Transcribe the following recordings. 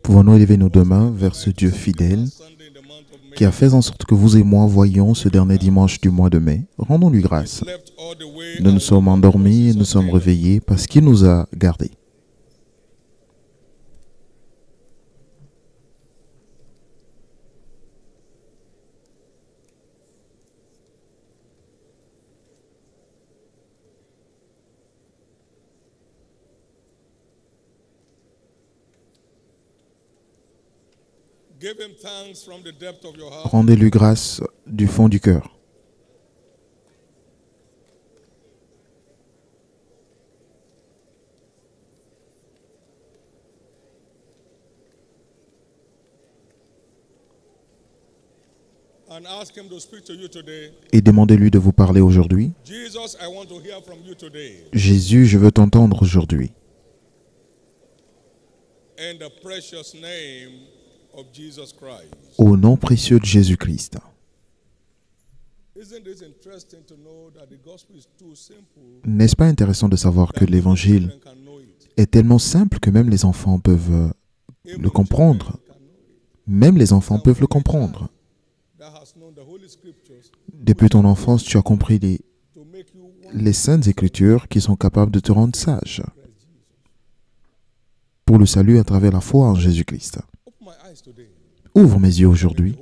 Pouvons-nous élever nos deux mains vers ce Dieu fidèle qui a fait en sorte que vous et moi voyions ce dernier dimanche du mois de mai? Rendons-lui grâce. Nous nous sommes endormis et nous sommes réveillés parce qu'il nous a gardés. Rendez-lui grâce du fond du cœur. Et demandez-lui de vous parler aujourd'hui. Jésus, je veux t'entendre aujourd'hui. Au nom précieux de Jésus-Christ. N'est-ce pas intéressant de savoir que l'évangile est tellement simple que même les enfants peuvent le comprendre? Même les enfants peuvent le comprendre. Depuis ton enfance, tu as compris les saintes écritures qui sont capables de te rendre sage pour le salut à travers la foi en Jésus-Christ. Ouvre mes yeux aujourd'hui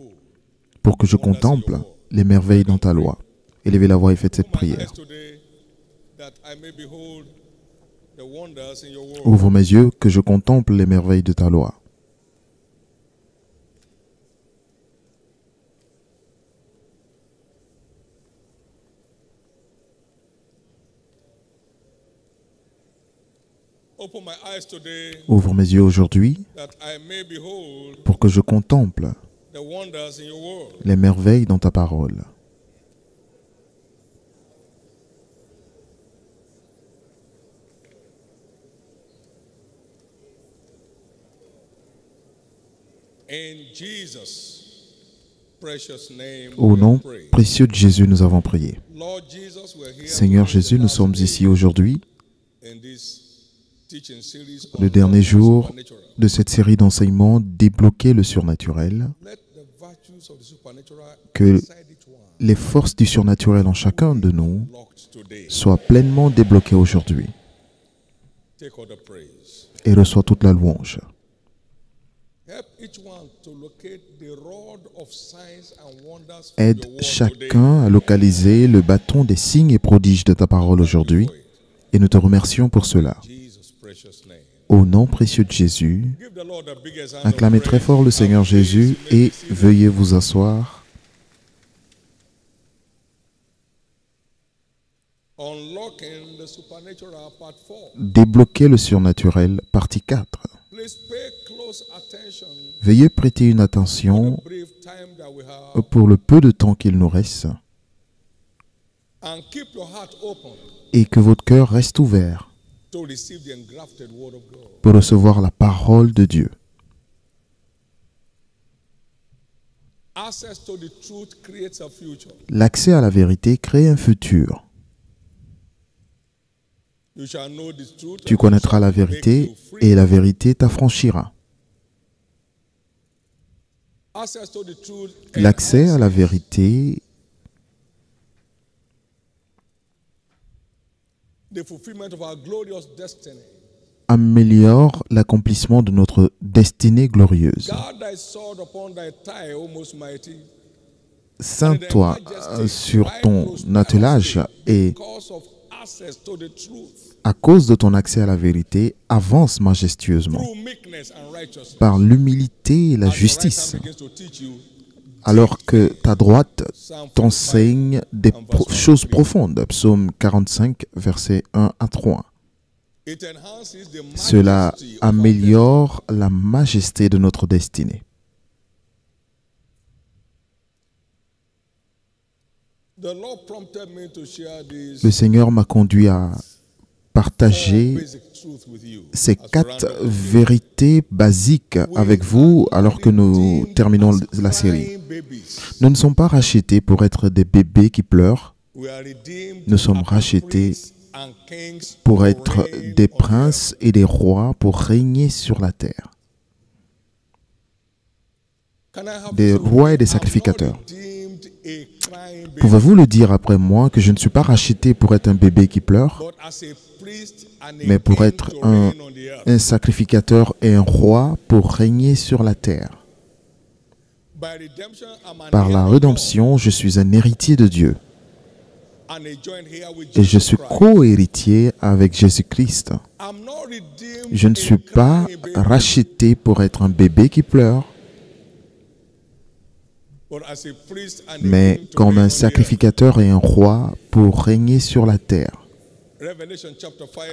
pour que je contemple les merveilles dans ta loi. Élevez la voix et faites cette prière. Ouvre mes yeux que je contemple les merveilles de ta loi. Ouvre mes yeux aujourd'hui pour que je contemple les merveilles dans ta parole. Au nom précieux de Jésus, nous avons prié. Seigneur Jésus, nous sommes ici aujourd'hui, le dernier jour de cette série d'enseignements, débloquer le surnaturel, que les forces du surnaturel en chacun de nous soient pleinement débloquées aujourd'hui. Et reçois toute la louange. Aide chacun à localiser le bâton des signes et prodiges de ta parole aujourd'hui, et nous te remercions pour cela. Au nom précieux de Jésus, acclamez très fort le Seigneur Jésus et veuillez vous asseoir. Débloquer le surnaturel, partie 4. Veuillez prêter une attention pour le peu de temps qu'il nous reste et que votre cœur reste ouvert pour recevoir la parole de Dieu. L'accès à la vérité crée un futur. Tu connaîtras la vérité et la vérité t'affranchira. L'accès à la vérité améliore l'accomplissement de notre destinée glorieuse. Ceins-toi sur ton attelage et, à cause de ton accès à la vérité, avance majestueusement par l'humilité et la justice, alors que ta droite t'enseigne des choses profondes. Psaume 45, versets 1 à 3. Cela améliore la majesté de notre destinée. Le Seigneur m'a conduit à partager ces 4 vérités basiques avec vous alors que nous terminons la série. Nous ne sommes pas rachetés pour être des bébés qui pleurent. Nous sommes rachetés pour être des princes et des rois, pour régner sur la terre. Des rois et des sacrificateurs. Pouvez-vous le dire après moi que je ne suis pas racheté pour être un bébé qui pleure, mais pour être un sacrificateur et un roi pour régner sur la terre. Par la rédemption, je suis un héritier de Dieu. Et je suis co-héritier avec Jésus-Christ. Je ne suis pas racheté pour être un bébé qui pleure, mais comme un sacrificateur et un roi pour régner sur la terre.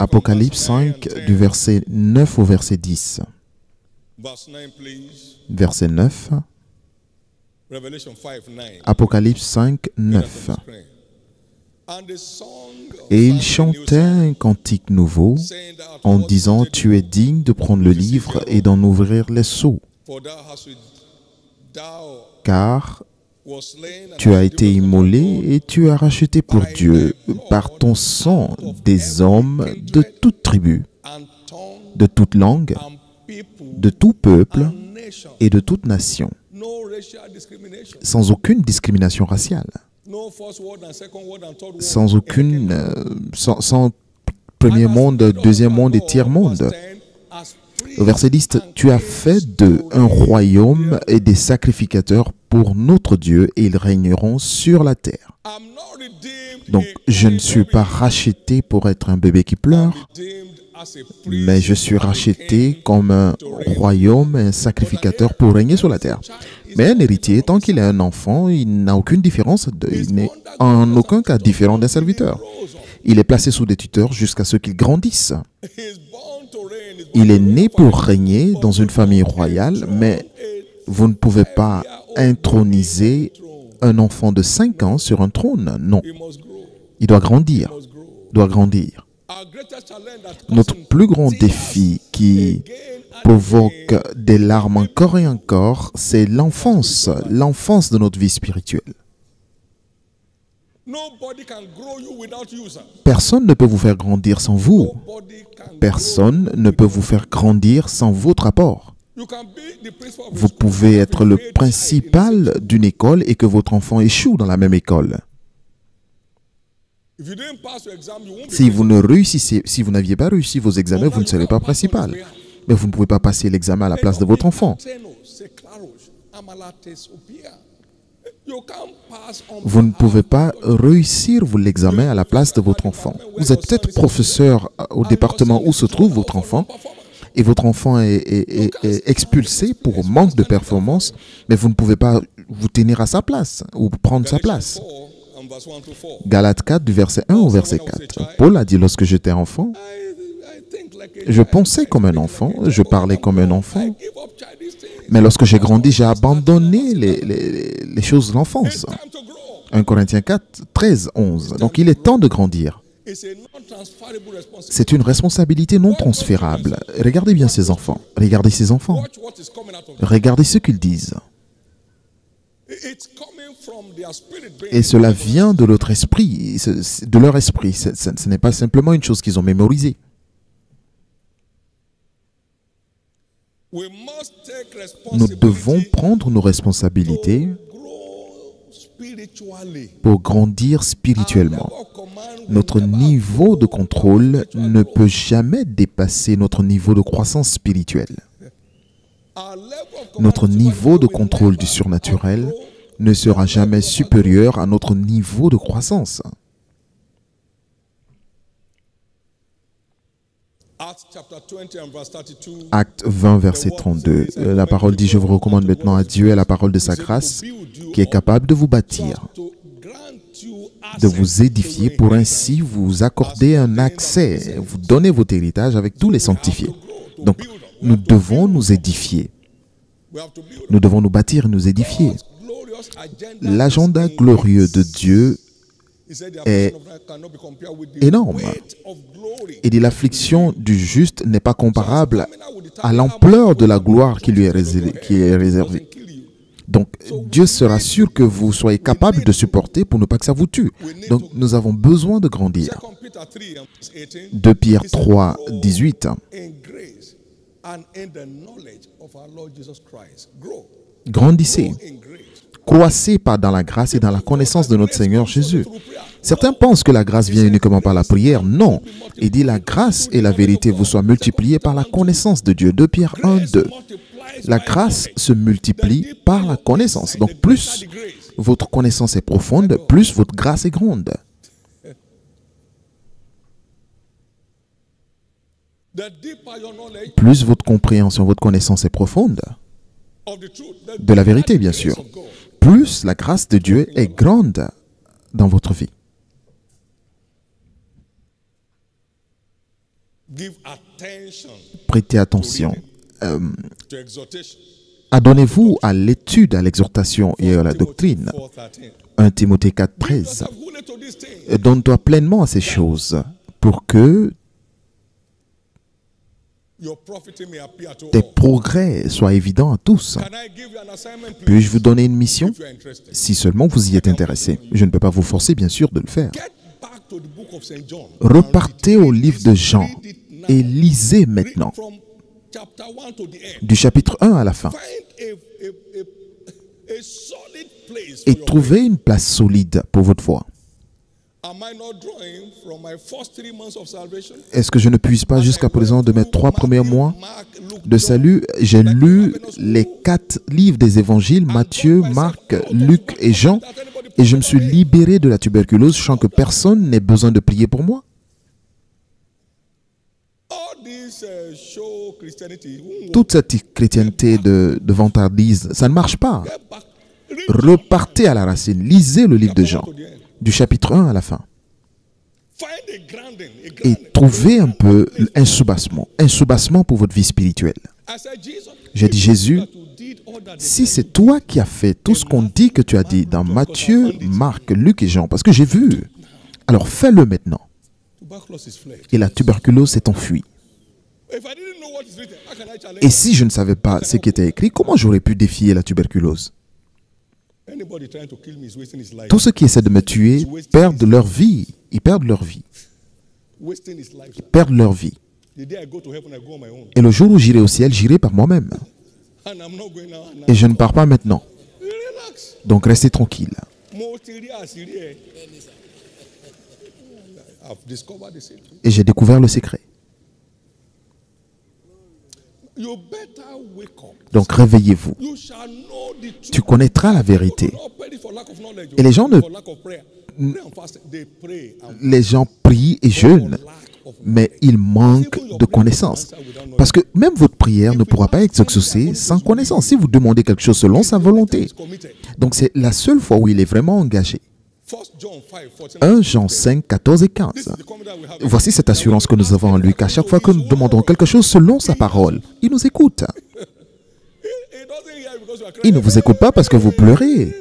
Apocalypse 5, du verset 9 au verset 10. Verset 9. Apocalypse 5, 9. Et il chantait un cantique nouveau en disant « Tu es digne de prendre le livre et d'en ouvrir les sceaux, car tu as été immolé et tu as racheté pour Dieu par ton sang des hommes de toute tribu, de toute langue, de tout peuple et de toute nation, sans aucune discrimination raciale, sans premier monde, deuxième monde et tiers monde. » Au verset 10, « Tu as fait d'eux un royaume et des sacrificateurs pour notre Dieu et ils régneront sur la terre. » Donc, je ne suis pas racheté pour être un bébé qui pleure, mais je suis racheté comme un royaume et un sacrificateur pour régner sur la terre. Mais un héritier, tant qu'il est un enfant, il n'a aucune différence, il n'est en aucun cas différent d'un serviteur. Il est placé sous des tuteurs jusqu'à ce qu'il grandisse. Il est né pour régner dans une famille royale, mais vous ne pouvez pas introniser un enfant de 5 ans sur un trône. Non. Il doit grandir. Notre plus grand défi qui provoque des larmes encore et encore, c'est l'enfance de notre vie spirituelle. Personne ne peut vous faire grandir sans vous. Personne ne peut vous faire grandir sans votre apport. Vous pouvez être le principal d'une école et que votre enfant échoue dans la même école. Si vous n'aviez pas réussi vos examens, vous ne serez pas principal. Mais vous ne pouvez pas passer l'examen à la place de votre enfant. Vous ne pouvez pas réussir l'examen à la place de votre enfant. Vous êtes peut-être professeur au département où se trouve votre enfant et votre enfant est expulsé pour manque de performance, mais vous ne pouvez pas vous tenir à sa place ou prendre sa place. Galates 4, du verset 1 au verset 4. Paul a dit, lorsque j'étais enfant, je pensais comme un enfant, je parlais comme un enfant. Mais lorsque j'ai grandi, j'ai abandonné les choses de l'enfance. 1 Corinthiens 4, 13, 11. Donc il est temps de grandir. C'est une responsabilité non transférable. Regardez bien ces enfants. Regardez ces enfants. Regardez ce qu'ils disent. Et cela vient de leur esprit. Ce n'est pas simplement une chose qu'ils ont mémorisée. Nous devons prendre nos responsabilités pour grandir spirituellement. Notre niveau de contrôle ne peut jamais dépasser notre niveau de croissance spirituelle. Notre niveau de contrôle du surnaturel ne sera jamais supérieur à notre niveau de croissance. Acte 20, verset 32. La parole dit, je vous recommande maintenant à Dieu et à la parole de sa grâce, qui est capable de vous bâtir, de vous édifier, pour ainsi vous accorder un accès, vous donner votre héritage avec tous les sanctifiés. Donc, nous devons nous édifier. Nous devons nous bâtir et nous édifier. L'agenda glorieux de Dieu est énorme. Il dit, l'affliction du juste n'est pas comparable à l'ampleur de la gloire qui lui est réservée. Donc, Dieu sera sûr que vous soyez capable de supporter pour ne pas que ça vous tue. Donc, nous avons besoin de grandir. 2 Pierre 3, 18. Grandissez, croissez pas dans la grâce et dans la connaissance de notre Seigneur Jésus. Certains pensent que la grâce vient uniquement par la prière. Non. Il dit la grâce et la vérité vous soient multipliées par la connaissance de Dieu. 2 Pierre 1, 2. La grâce se multiplie par la connaissance. Donc plus votre connaissance est profonde, plus votre grâce est grande. Plus votre compréhension, votre connaissance est profonde, de la vérité bien sûr, plus la grâce de Dieu est grande dans votre vie. Prêtez attention. Adonnez-vous à l'étude, à l'exhortation et à la doctrine. 1 Timothée 4, 13. Donne-toi pleinement à ces choses pour que tes progrès soient évidents à tous. Puis-je vous donner une mission? Si seulement vous y êtes intéressé. Je ne peux pas vous forcer, bien sûr, de le faire. Repartez au livre de Jean et lisez maintenant, du chapitre 1 à la fin. Et trouvez une place solide pour votre foi. Est-ce que je ne puise pas jusqu'à présent de mes 3 premiers mois de salut? J'ai lu les 4 livres des évangiles, Matthieu, Marc, Luc et Jean, et je me suis libéré de la tuberculose, sachant que personne n'ait besoin de prier pour moi. Toute cette chrétienté de vantardise, ça ne marche pas. Repartez à la racine, lisez le livre de Jean, du chapitre 1 à la fin. Et trouvez un peu un soubassement pour votre vie spirituelle. J'ai dit, Jésus, si c'est toi qui as fait tout ce qu'on dit que tu as dit dans Matthieu, Marc, Luc et Jean, parce que j'ai vu, alors fais-le maintenant. Et la tuberculose s'est enfuie. Et si je ne savais pas ce qui était écrit, comment j'aurais pu défier la tuberculose? Tous ceux qui essaient de me tuer perdent leur vie. Ils perdent leur vie. Ils perdent leur vie. Et le jour où j'irai au ciel, j'irai par moi-même. Et je ne pars pas maintenant. Donc restez tranquille. Et j'ai découvert le secret. Donc réveillez-vous. Tu connaîtras la vérité. Et les gens prient et jeûnent, mais ils manquent de connaissance. Parce que même votre prière ne pourra pas être exaucée sans connaissance. Si vous demandez quelque chose selon sa volonté. Donc c'est la seule fois où il est vraiment engagé. 1 Jean 5, 14 et 15. Voici cette assurance que nous avons en lui, qu'à chaque fois que nous demandons quelque chose selon sa parole, il nous écoute. Il ne vous écoute pas parce que vous pleurez.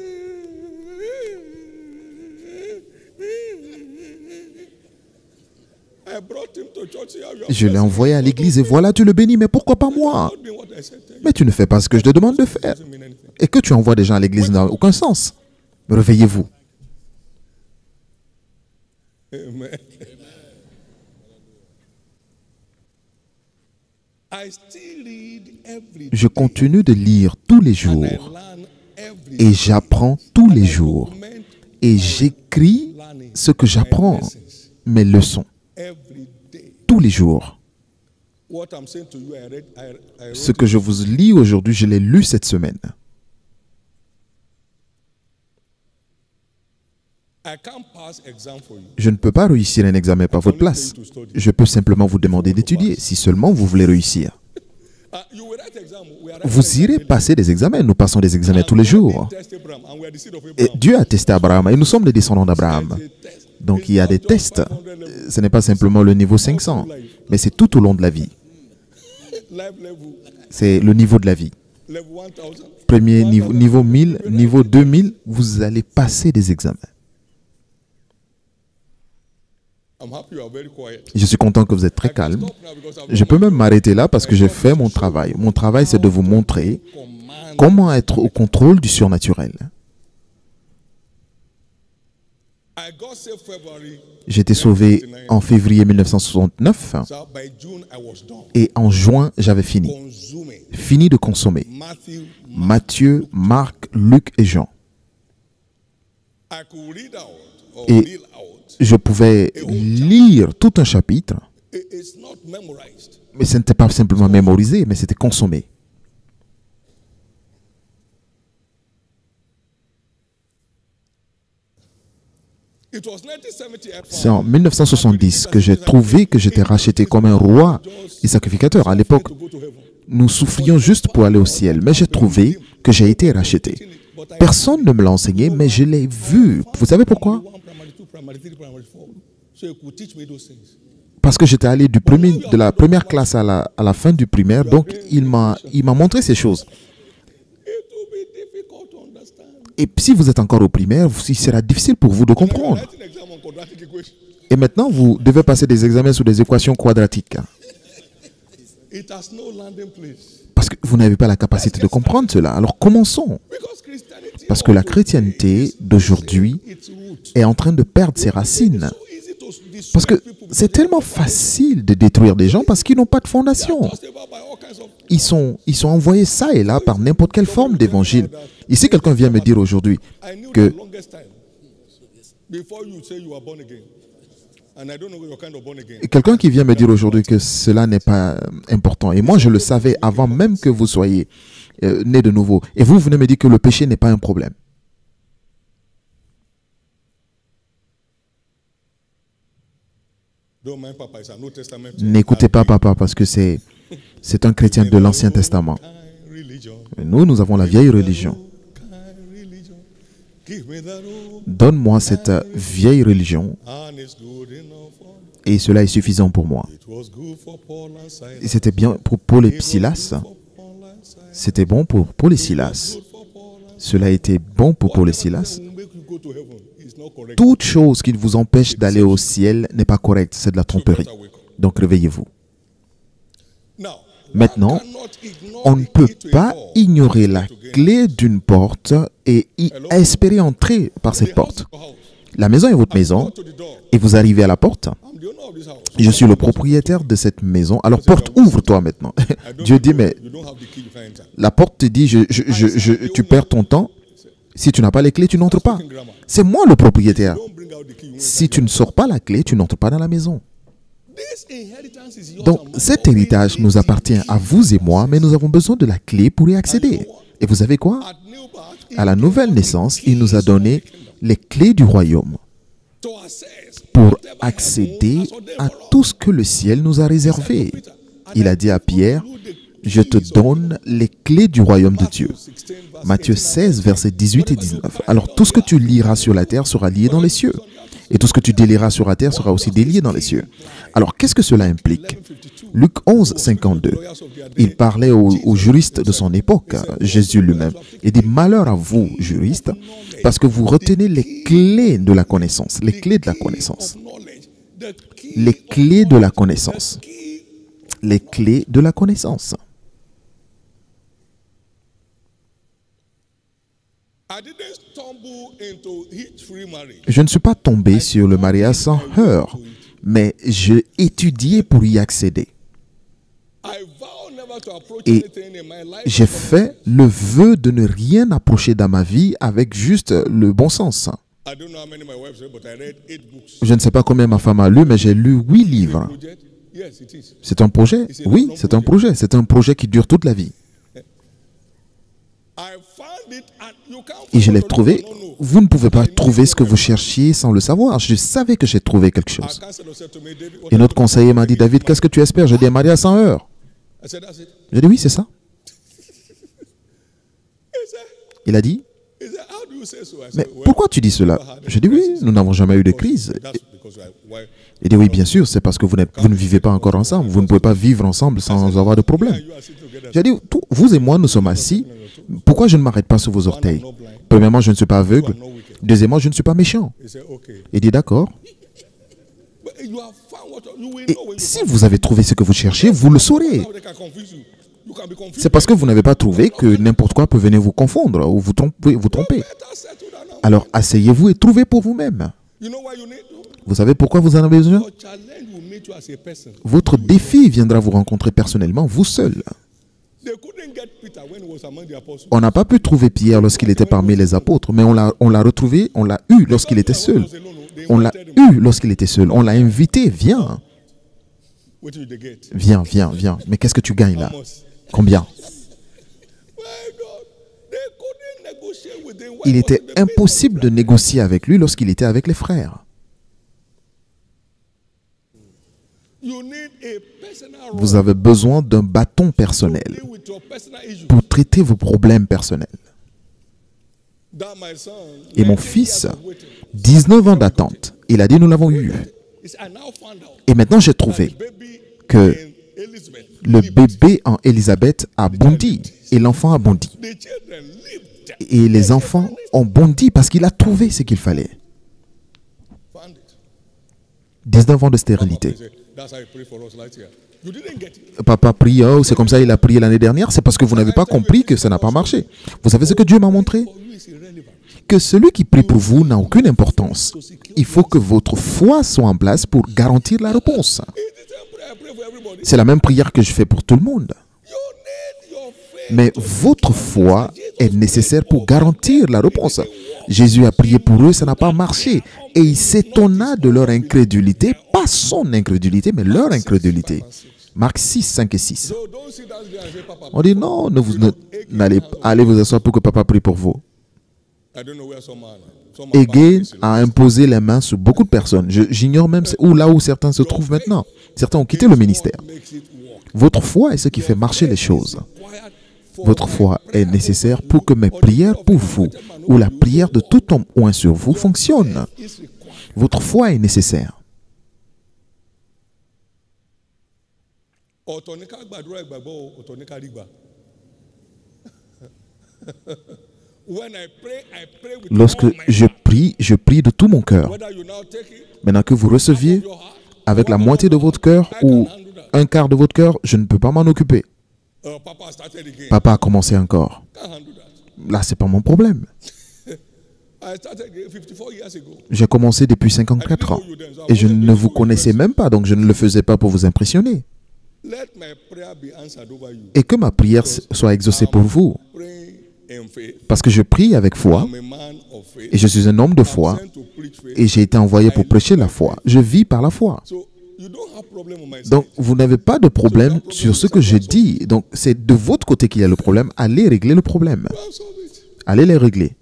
Je l'ai envoyé à l'église et voilà, tu le bénis, mais pourquoi pas moi? Mais tu ne fais pas ce que je te demande de faire. Et que tu envoies des gens à l'église n'a aucun sens. Réveillez-vous. Je continue de lire tous les jours et j'apprends tous les jours et j'écris ce que j'apprends, mes leçons, tous les jours. Ce que je vous lis aujourd'hui, je l'ai lu cette semaine. Je ne peux pas réussir un examen par votre place. Je peux simplement vous demander d'étudier, si seulement vous voulez réussir. Vous irez passer des examens. Nous passons des examens tous les jours. Et Dieu a testé Abraham et nous sommes les descendants d'Abraham. Donc il y a des tests. Ce n'est pas simplement le niveau 500, mais c'est tout au long de la vie. C'est le niveau de la vie. Premier niveau, niveau 1000, niveau 2000, vous allez passer des examens. Je suis content que vous êtes très calme. Je peux même m'arrêter là parce que j'ai fait mon travail. Mon travail, c'est de vous montrer Comment être au contrôle du surnaturel? J'ai été sauvé en février 1969 et en juin, j'avais fini. Fini de consommer. Matthieu, Marc, Luc et Jean. Et je pouvais lire tout un chapitre, mais ce n'était pas simplement mémorisé, mais c'était consommé. C'est en 1970 que j'ai trouvé que j'étais racheté comme un roi et sacrificateur. À l'époque, nous souffrions juste pour aller au ciel, mais j'ai trouvé que j'ai été racheté. Personne ne me l'a enseigné, mais je l'ai vu. Vous savez pourquoi? Parce que j'étais allé de la première classe à la fin du primaire, donc il m'a montré ces choses. Et si vous êtes encore au primaire, il sera difficile pour vous de comprendre. Et maintenant, vous devez passer des examens sur des équations quadratiques. Parce que vous n'avez pas la capacité de comprendre cela. Alors commençons. Parce que la chrétienté d'aujourd'hui est en train de perdre ses racines. Parce que c'est tellement facile de détruire des gens parce qu'ils n'ont pas de fondation. Ils sont envoyés ça et là par n'importe quelle forme d'évangile. Ici, quelqu'un vient me dire aujourd'hui que quelqu'un qui vient me dire aujourd'hui que cela n'est pas important. Et moi, je le savais avant même que vous soyez né de nouveau. Et vous venez me dire que le péché n'est pas un problème. N'écoutez pas papa parce que c'est un chrétien de l'Ancien Testament. Nous avons la vieille religion. Donne-moi cette vieille religion et cela est suffisant pour moi. Et c'était bien pour Paul et Silas. C'était bon pour Paul et Silas. Cela a été bon pour Paul et Silas. Toute chose qui vous empêche d'aller au ciel n'est pas correcte, c'est de la tromperie. Donc réveillez-vous. Maintenant, on ne peut pas ignorer la clé d'une porte et espérer entrer par cette porte. La maison est votre maison et vous arrivez à la porte. Je suis le propriétaire de cette maison. Alors porte, ouvre-toi maintenant. Dieu dit, mais la porte te dit, tu perds ton temps. Si tu n'as pas les clés, tu n'entres pas. C'est moi le propriétaire. Si tu ne sors pas la clé, tu n'entres pas dans la maison. Donc, cet héritage nous appartient à vous et moi, mais nous avons besoin de la clé pour y accéder. Et vous savez quoi? À la nouvelle naissance, il nous a donné les clés du royaume pour accéder à tout ce que le ciel nous a réservé. Il a dit à Pierre, je te donne les clés du royaume de Dieu. Matthieu 16, versets 18 et 19. Alors, tout ce que tu liras sur la terre sera lié dans les cieux. Et tout ce que tu délieras sur la terre sera aussi délié dans les cieux. Alors, qu'est-ce que cela implique? Luc 11, 52. Il parlait aux juristes de son époque, Jésus lui-même. Il dit, malheur à vous, juristes, parce que vous retenez les clés de la connaissance. Les clés de la connaissance. Les clés de la connaissance. Les clés de la connaissance. Je ne suis pas tombé sur le mariage sans heurts, mais j'ai étudié pour y accéder. Et j'ai fait le vœu de ne rien approcher dans ma vie avec juste le bon sens. Je ne sais pas combien ma femme a lu, mais j'ai lu 8 livres. C'est un projet? Oui, c'est un projet. C'est un projet qui dure toute la vie. Et je l'ai trouvé. Vous ne pouvez pas trouver ce que vous cherchiez sans le savoir. Je savais que j'ai trouvé quelque chose. Et notre conseiller m'a dit, David, qu'est-ce que tu espères? J'ai dit, un mariage sans heurts. J'ai dit, oui, c'est ça. Il a dit, mais pourquoi tu dis cela? J'ai dit, oui, nous n'avons jamais eu de crise. Il dit, oui, bien sûr, c'est parce que vous ne vivez pas encore ensemble. Vous ne pouvez pas vivre ensemble sans avoir de problème. J'ai dit, vous et moi, nous sommes assis. Pourquoi je ne m'arrête pas sur vos orteils? Premièrement, je ne suis pas aveugle. Deuxièmement, je ne suis pas méchant. Il dit, d'accord. Et si vous avez trouvé ce que vous cherchez, vous le saurez. C'est parce que vous n'avez pas trouvé que n'importe quoi peut venir vous confondre ou vous tromper. Alors asseyez-vous et trouvez pour vous-même. Vous savez pourquoi vous en avez besoin? Votre défi viendra vous rencontrer personnellement, vous seul. On n'a pas pu trouver Pierre lorsqu'il était parmi les apôtres, mais on l'a retrouvé, on l'a eu lorsqu'il était seul. On l'a eu lorsqu'il était seul. On l'a invité, viens. Viens, viens, viens. Mais qu'est-ce que tu gagnes là? Combien? Il était impossible de négocier avec lui lorsqu'il était avec les frères. Vous avez besoin d'un bâton personnel pour traiter vos problèmes personnels. Et mon fils, 19 ans d'attente, il a dit nous l'avons eu. Et maintenant j'ai trouvé que le bébé en Élisabeth a bondi et l'enfant a bondi. Et les enfants ont bondi parce qu'il a trouvé ce qu'il fallait. 19 ans de stérilité. Papa prie, oh, c'est comme ça il a prié l'année dernière. C'est parce que vous n'avez pas compris que ça n'a pas marché. Vous savez ce que Dieu m'a montré? Que celui qui prie pour vous n'a aucune importance. Il faut que votre foi soit en place pour garantir la réponse. C'est la même prière que je fais pour tout le monde. Mais votre foi est nécessaire pour garantir la réponse. Jésus a prié pour eux, ça n'a pas marché. Et il s'étonna de leur incrédulité, pas son incrédulité, mais leur incrédulité. Marc 6, 5 et 6. On dit non, n'allez allez vous asseoir pour que papa prie pour vous. Hagin a imposé les mains sur beaucoup de personnes. J'ignore même là où certains se trouvent maintenant. Certains ont quitté le ministère. Votre foi est ce qui fait marcher les choses. Votre foi est nécessaire pour que mes prières pour vous ou la prière de tout homme ou un sur vous fonctionne. Votre foi est nécessaire. Lorsque je prie de tout mon cœur. Maintenant que vous receviez avec la moitié de votre cœur ou un quart de votre cœur, je ne peux pas m'en occuper. Papa a commencé encore. Là, ce n'est pas mon problème. J'ai commencé depuis 54 ans et je ne vous connaissais même pas, donc je ne le faisais pas pour vous impressionner. Et que ma prière soit exaucée pour vous. Parce que je prie avec foi et je suis un homme de foi et j'ai été envoyé pour prêcher la foi. Je vis par la foi. Donc, vous n'avez pas de problème sur ce que je dis. Donc, c'est de votre côté qu'il y a le problème. Allez régler le problème. Allez les régler.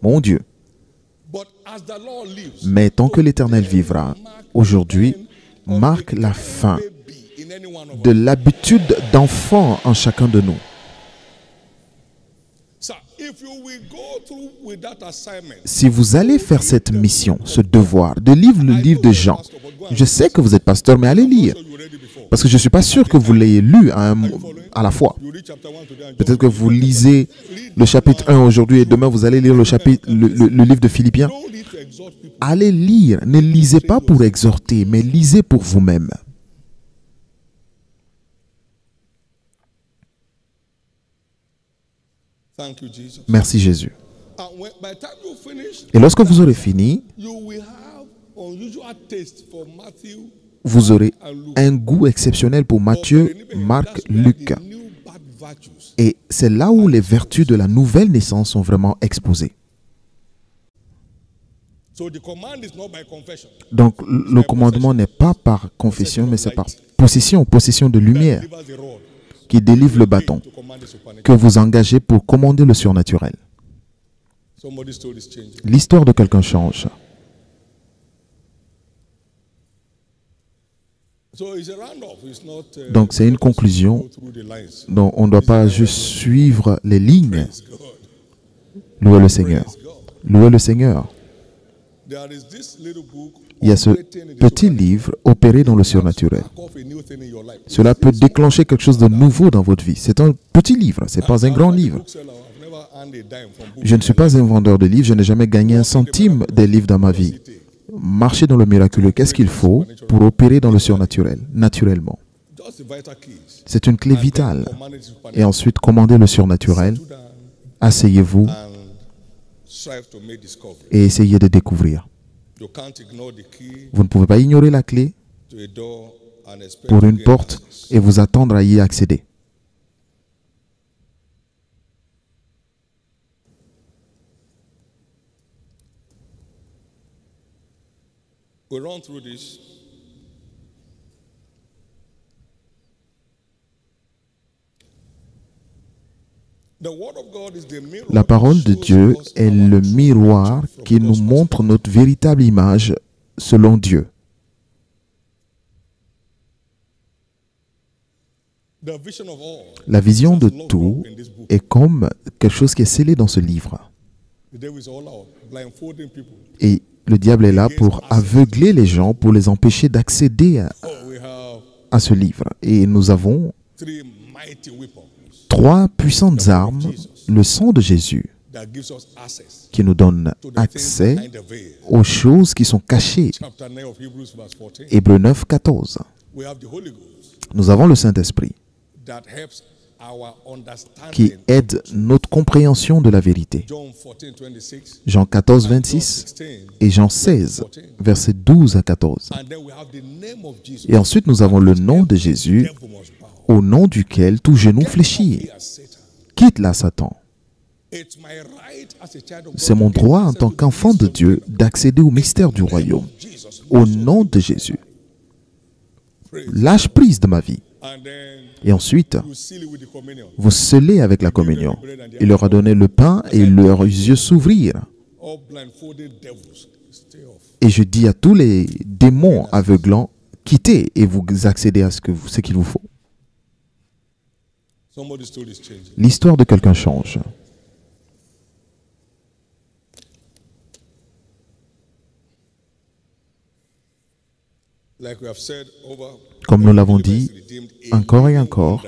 Mon Dieu. Mais tant que l'Éternel vivra, aujourd'hui marque la fin de l'habitude d'enfant en chacun de nous. Si vous allez faire cette mission, ce devoir de lire le livre de Jean, je sais que vous êtes pasteur, mais allez lire. Parce que je ne suis pas sûr que vous l'ayez lu à la fois. Peut-être que vous lisez le chapitre 1 aujourd'hui et demain vous allez lire le livre de Philippiens. Allez lire. Ne lisez pas pour exhorter, mais lisez pour vous-même. Merci Jésus. Et lorsque vous aurez fini, vous aurez un goût exceptionnel pour Matthieu, Marc, Luc. Et c'est là où les vertus de la nouvelle naissance sont vraiment exposées. Donc le commandement n'est pas par confession, mais c'est par possession de lumière qui délivre le bâton que vous engagez pour commander le surnaturel. L'histoire de quelqu'un change. Donc c'est une conclusion. Donc on ne doit pas juste suivre les lignes. Louez le Seigneur. Louez le Seigneur. Il y a ce petit livre, Opérer dans le surnaturel. Cela peut déclencher quelque chose de nouveau dans votre vie. C'est un petit livre, ce n'est pas un grand livre. Je ne suis pas un vendeur de livres, je n'ai jamais gagné un centime des livres dans ma vie. Marcher dans le miraculeux, qu'est-ce qu'il faut pour opérer dans le surnaturel, naturellement? C'est une clé vitale. Et ensuite, commandez le surnaturel. Asseyez-vous et essayez de découvrir. Vous ne pouvez pas ignorer la clé pour une porte et vous attendre à y accéder. La parole de Dieu est le miroir qui nous montre notre véritable image selon Dieu. La vision de tout est comme quelque chose qui est scellé dans ce livre. Et le diable est là pour aveugler les gens, pour les empêcher d'accéder à ce livre. Et nous avons 3 puissantes armes, le sang de Jésus, qui nous donne accès aux choses qui sont cachées. Hébreux 9, 14. Nous avons le Saint-Esprit qui aide notre compréhension de la vérité. Jean 14, 26 et Jean 16, versets 12 à 14. Et ensuite, nous avons le nom de Jésus, au nom duquel tout genou fléchit. Quitte là, Satan. C'est mon droit en tant qu'enfant de Dieu d'accéder au mystère du royaume, au nom de Jésus. Lâche prise de ma vie. Et ensuite, vous scellez avec la communion. Il leur a donné le pain et leurs yeux s'ouvrirent. Et je dis à tous les démons aveuglants, quittez et vous accédez à ce qu'il vous faut. L'histoire de quelqu'un change. Comme nous l'avons dit, encore et encore,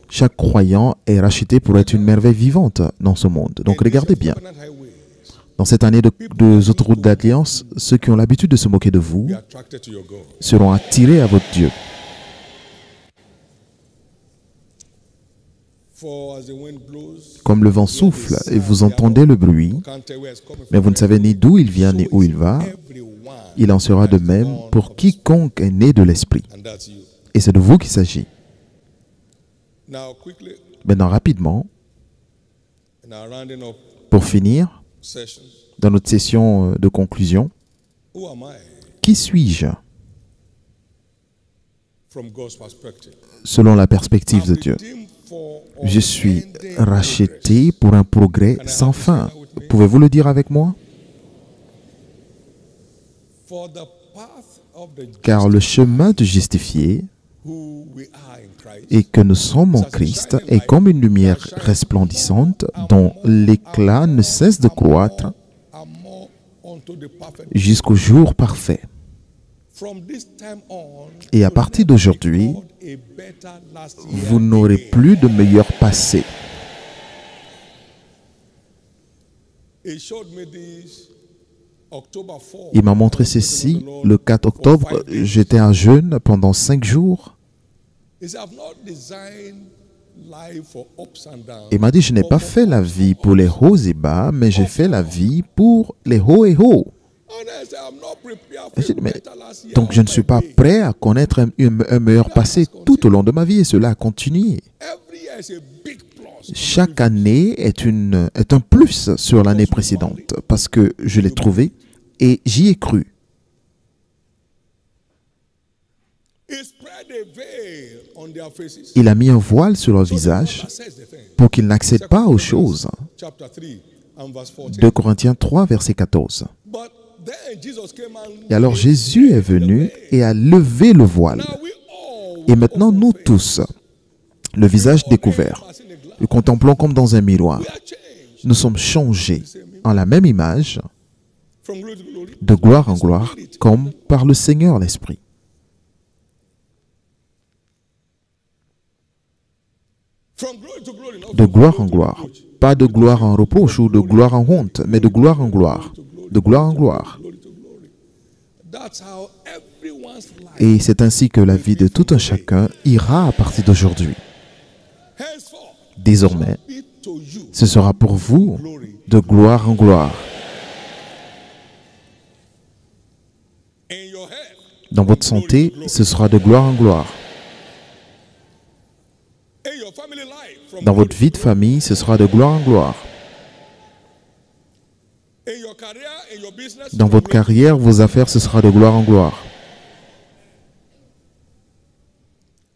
chaque croyant est racheté pour être une merveille vivante dans ce monde. Donc regardez bien. Dans cette année de autoroute d'alliance, ceux qui ont l'habitude de se moquer de vous seront attirés à votre Dieu. Comme le vent souffle et vous entendez le bruit, mais vous ne savez ni d'où il vient ni où il va, il en sera de même pour quiconque est né de l'Esprit. Et c'est de vous qu'il s'agit. Maintenant, rapidement, pour finir, dans notre session de conclusion, qui suis-je selon la perspective de Dieu? Je suis racheté pour un progrès sans fin. Pouvez-vous le dire avec moi? Car le chemin de justifié et que nous sommes en Christ est comme une lumière resplendissante dont l'éclat ne cesse de croître jusqu'au jour parfait. Et à partir d'aujourd'hui, vous n'aurez plus de meilleur passé. Il m'a montré ceci le 4 octobre. J'étais à jeûne pendant 5 jours. Il m'a dit, je n'ai pas fait la vie pour les hauts et bas, mais j'ai fait la vie pour les hauts et hauts. Donc je ne suis pas prêt à connaître un meilleur passé tout au long de ma vie et cela a continué. Chaque année est un plus sur l'année précédente parce que je l'ai trouvé et j'y ai cru. Il a mis un voile sur leur visage pour qu'ils n'accèdent pas aux choses. 2 Corinthiens 3, verset 14. Et alors Jésus est venu et a levé le voile. Et maintenant, nous tous, le visage découvert, le contemplons comme dans un miroir. Nous sommes changés en la même image, de gloire en gloire, comme par le Seigneur l'Esprit. De gloire en gloire. Pas de gloire en reproche ou de gloire en honte, mais de gloire en gloire. De gloire en gloire. Et c'est ainsi que la vie de tout un chacun ira à partir d'aujourd'hui. Désormais, ce sera pour vous de gloire en gloire. Dans votre santé, ce sera de gloire en gloire. Dans votre vie de famille, ce sera de gloire en gloire. Dans votre carrière, vos affaires, ce sera de gloire en gloire.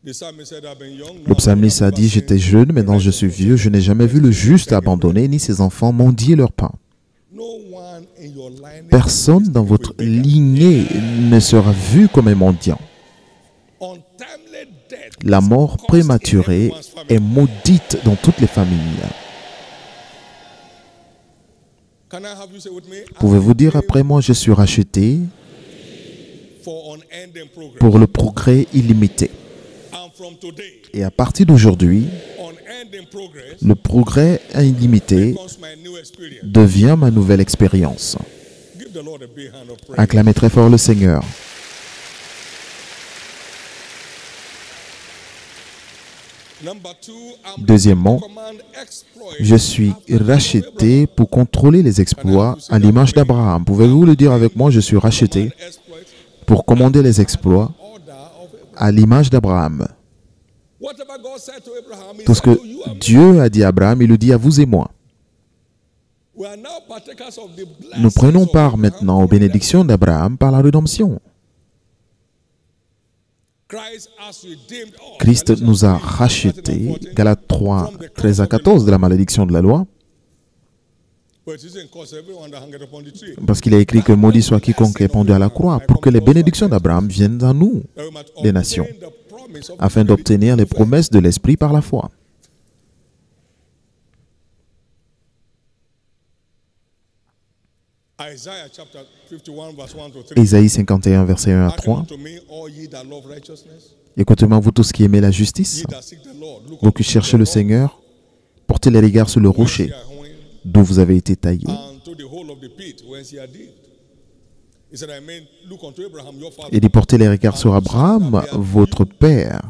Le psalmiste a dit, j'étais jeune, maintenant je suis vieux, je n'ai jamais vu le juste abandonné, ni ses enfants mendier leur pain. Personne dans votre lignée ne sera vu comme un mendiant. La mort prématurée est maudite dans toutes les familles. Pouvez-vous dire après moi, je suis racheté pour le progrès illimité. Et à partir d'aujourd'hui, le progrès illimité devient ma nouvelle expérience. Acclamez très fort le Seigneur. Deuxièmement, je suis racheté pour contrôler les exploits à l'image d'Abraham. Pouvez-vous le dire avec moi? Je suis racheté pour commander les exploits à l'image d'Abraham. Tout ce que Dieu a dit à Abraham, il le dit à vous et moi. Nous prenons part maintenant aux bénédictions d'Abraham par la rédemption. Christ nous a rachetés, Galates 3, 13 à 14 de la malédiction de la loi. Parce qu'il est écrit que maudit soit quiconque est pendu à la croix, pour que les bénédictions d'Abraham viennent à nous, les nations, afin d'obtenir les promesses de l'Esprit par la foi. Ésaïe 51, verset 1 à 3. Écoutez-moi, vous tous qui aimez la justice, vous qui cherchez le Seigneur, portez les regards sur le rocher d'où vous avez été taillé. Il dit, portez les regards sur Abraham, votre père,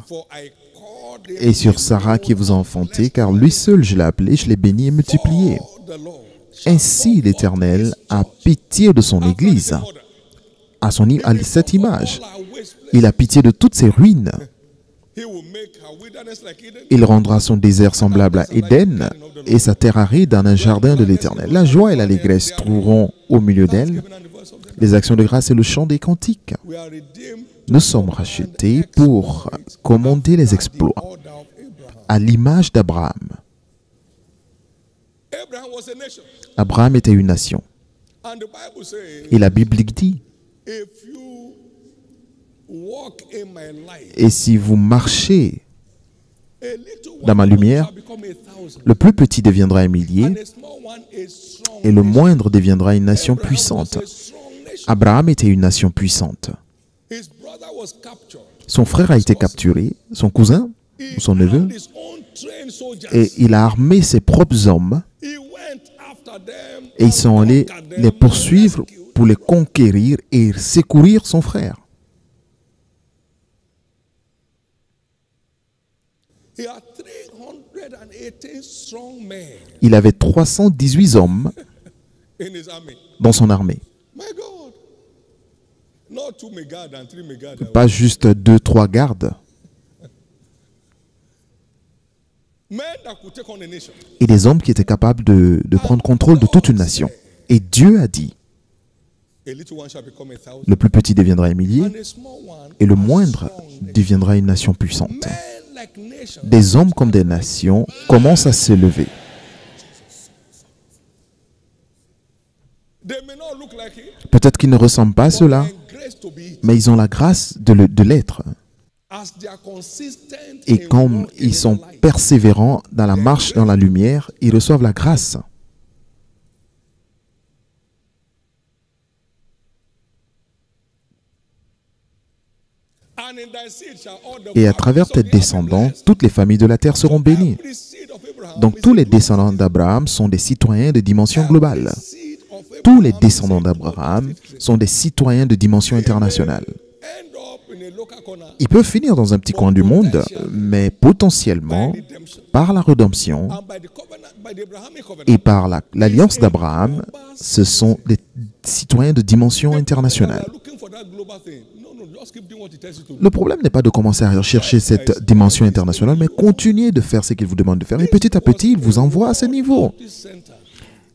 et sur Sarah qui vous a enfanté, car lui seul je l'ai appelé, je l'ai béni et multiplié. Ainsi l'Éternel a pitié de son Église, à cette image. Il a pitié de toutes ses ruines. Il rendra son désert semblable à Éden et sa terre aride en un jardin de l'Éternel. La joie et l'allégresse trouveront au milieu d'elle les actions de grâce et le chant des cantiques. Nous sommes rachetés pour commander les exploits à l'image d'Abraham. Abraham était une nation. Et la Bible dit, et si vous marchez dans ma lumière, le plus petit deviendra un millier et le moindre deviendra une nation puissante. Abraham était une nation puissante. Son frère a été capturé, son cousin, son neveu, et il a armé ses propres hommes et ils sont allés les poursuivre pour les conquérir et secourir son frère. Il avait 318 hommes dans son armée. Pas juste 2-3 gardes. Et des hommes qui étaient capables de prendre contrôle de toute une nation. Et Dieu a dit, le plus petit deviendra un millier et le moindre deviendra une nation puissante. Des hommes comme des nations commencent à se lever. Peut-être qu'ils ne ressemblent pas à cela, mais ils ont la grâce de l'être. Et comme ils sont persévérants dans la marche dans la lumière, ils reçoivent la grâce. Et à travers tes descendants, toutes les familles de la terre seront bénies. Donc tous les descendants d'Abraham sont des citoyens de dimension globale. Tous les descendants d'Abraham sont des citoyens de dimension internationale. Il peut finir dans un petit coin du monde, mais potentiellement, par la rédemption et par l'alliance d'Abraham, ce sont des citoyens de dimension internationale. Le problème n'est pas de commencer à rechercher cette dimension internationale, mais continuez de faire ce qu'il vous demande de faire. Et petit à petit, il vous envoie à ce niveau.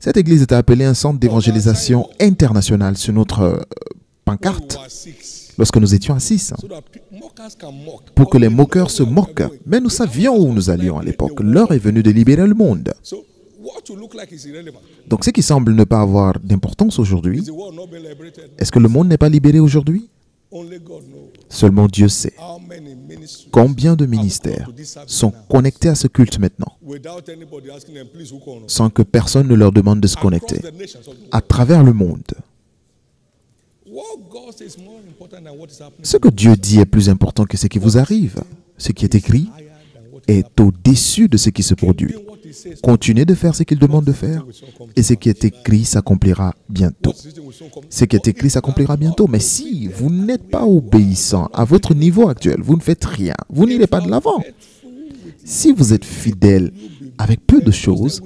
Cette église était appelée un centre d'évangélisation internationale sur notre pancarte lorsque nous étions à 6. Pour que les moqueurs se moquent. Mais nous savions où nous allions à l'époque. L'heure est venue de libérer le monde. Donc ce qui semble ne pas avoir d'importance aujourd'hui, est-ce que le monde n'est pas libéré aujourd'hui? Seulement Dieu sait combien de ministères sont connectés à ce culte maintenant, sans que personne ne leur demande de se connecter, à travers le monde. Ce que Dieu dit est plus important que ce qui vous arrive. Ce qui est écrit est au-dessus de ce qui se produit. Continuez de faire ce qu'il demande de faire et ce qui est écrit s'accomplira bientôt. Ce qui est écrit s'accomplira bientôt. Mais si vous n'êtes pas obéissant à votre niveau actuel, vous ne faites rien, vous n'irez pas de l'avant. Si vous êtes fidèle avec peu de choses,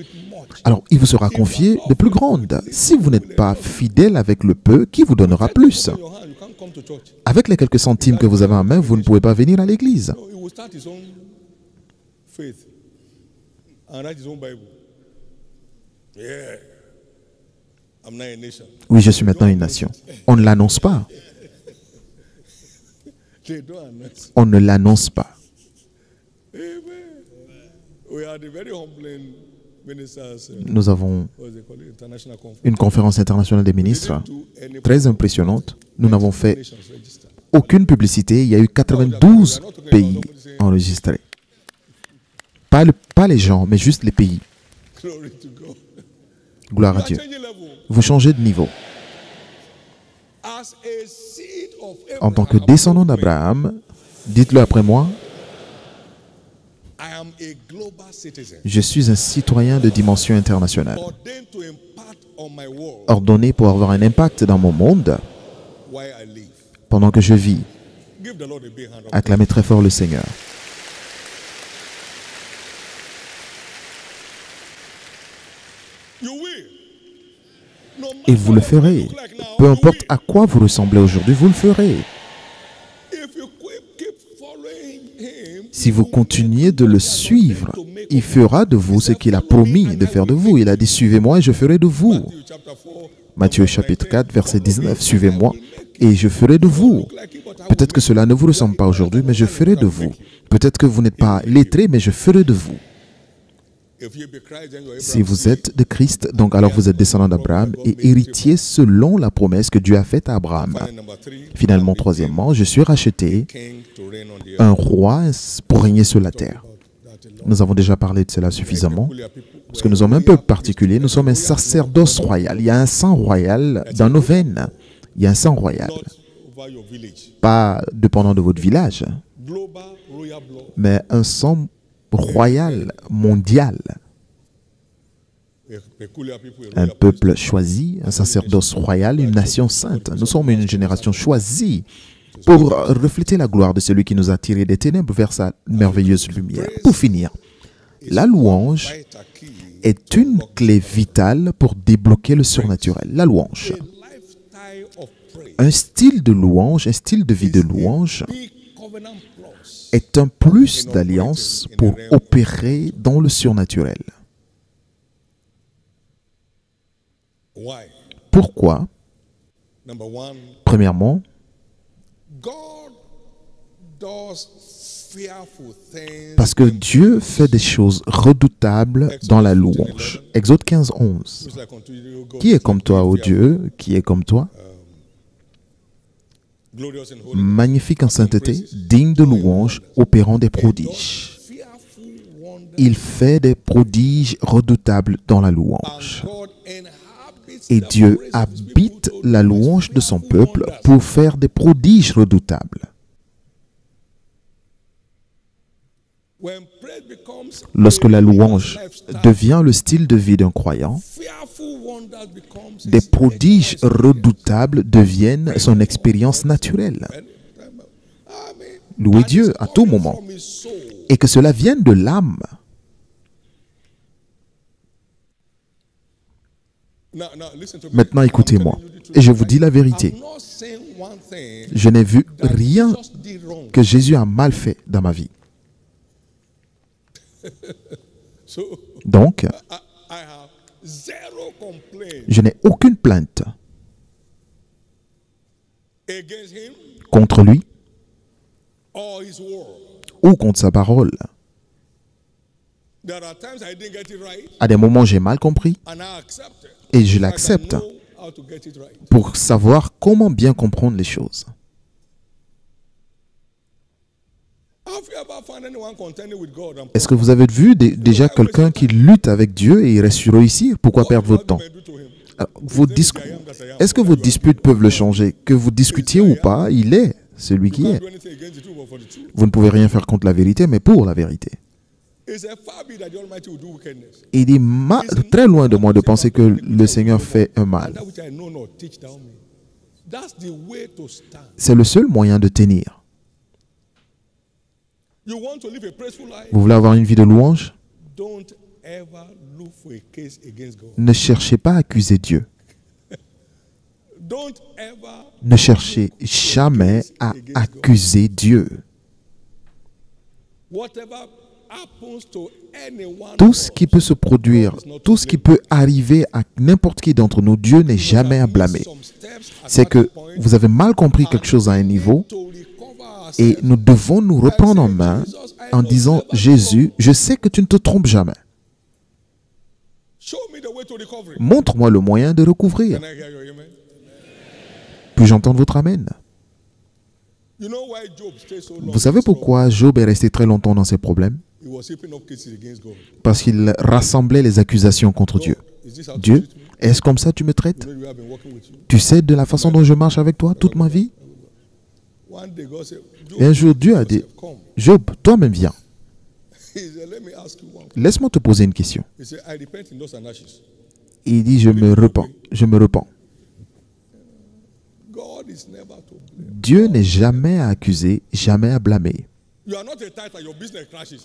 alors il vous sera confié de plus grandes. Si vous n'êtes pas fidèle avec le peu, qui vous donnera plus? Avec les quelques centimes que vous avez en main, vous ne pouvez pas venir à l'église. Oui, je suis maintenant une nation. On ne l'annonce pas. On ne l'annonce pas. Nous avons une conférence internationale des ministres très impressionnante. Nous n'avons fait aucune publicité. Il y a eu 92 pays enregistrés. Pas les gens, mais juste les pays. Gloire à Dieu. Vous changez de niveau. En tant que descendant d'Abraham, dites-le après moi, je suis un citoyen de dimension internationale, ordonné pour avoir un impact dans mon monde pendant que je vis. Acclamez très fort le Seigneur. Et vous le ferez. Peu importe à quoi vous ressemblez aujourd'hui, vous le ferez. Si vous continuez de le suivre, il fera de vous ce qu'il a promis de faire de vous. Il a dit, suivez-moi et je ferai de vous. Matthieu chapitre 4, verset 19, suivez-moi et je ferai de vous. Peut-être que cela ne vous ressemble pas aujourd'hui, mais je ferai de vous. Peut-être que vous n'êtes pas lettré, mais je ferai de vous. Si vous êtes de Christ, donc alors vous êtes descendant d'Abraham et héritier selon la promesse que Dieu a faite à Abraham. Finalement, troisièmement, je suis racheté, un roi pour régner sur la terre. Nous avons déjà parlé de cela suffisamment, parce que nous sommes un peu particuliers. Nous sommes un sacerdoce royal. Il y a un sang royal dans nos veines. Il y a un sang royal. Pas dépendant de votre village, mais un sang royal, mondial. Un peuple choisi, un sacerdoce royal, une nation sainte. Nous sommes une génération choisie pour refléter la gloire de celui qui nous a tirés des ténèbres vers sa merveilleuse lumière. Pour finir, la louange est une clé vitale pour débloquer le surnaturel. La louange. Un style de louange, un style de vie de louange est un plus d'alliance pour opérer dans le surnaturel. Pourquoi? Premièrement, parce que Dieu fait des choses redoutables dans la louange. Exode 15, 11. Qui est comme toi, ô Dieu? Qui est comme toi? Magnifique en sainteté, digne de louange, opérant des prodiges. Il fait des prodiges redoutables dans la louange. Et Dieu habite la louange de son peuple pour faire des prodiges redoutables. Lorsque la louange devient le style de vie d'un croyant, des prodiges redoutables deviennent son expérience naturelle. louer Dieu à tout moment. Et que cela vienne de l'âme. Maintenant, écoutez-moi. Et je vous dis la vérité. Je n'ai vu rien que Jésus a mal fait dans ma vie. Donc, je n'ai aucune plainte contre lui ou contre sa parole. À des moments, j'ai mal compris et je l'accepte pour savoir comment bien comprendre les choses. Est-ce que vous avez vu déjà quelqu'un qui lutte avec Dieu et il reste sur réussir? Pourquoi perdre votre temps? Est-ce que vos disputes peuvent le changer? Que vous discutiez ou pas, il est celui qui est. Vous ne pouvez rien faire contre la vérité, mais pour la vérité. Il est très loin de moi de penser que le Seigneur fait un mal. C'est le seul moyen de tenir. Vous voulez avoir une vie de louange? Ne cherchez pas à accuser Dieu. Ne cherchez jamais à accuser Dieu. Tout ce qui peut se produire, tout ce qui peut arriver à n'importe qui d'entre nous, Dieu n'est jamais à blâmer. C'est que vous avez mal compris quelque chose à un niveau et nous devons nous reprendre en main en disant, Jésus, je sais que tu ne te trompes jamais. Montre-moi le moyen de recouvrir. Puis-je entendre votre amen? Vous savez pourquoi Job est resté très longtemps dans ses problèmes? Parce qu'il rassemblait les accusations contre Dieu. Dieu, est-ce comme ça que tu me traites? Tu sais de la façon dont je marche avec toi toute ma vie? Et un jour, Dieu a dit, Job, toi-même viens. Laisse-moi te poser une question. Il dit, je me repens, je me repens. Dieu n'est jamais à accuser, jamais à blâmer.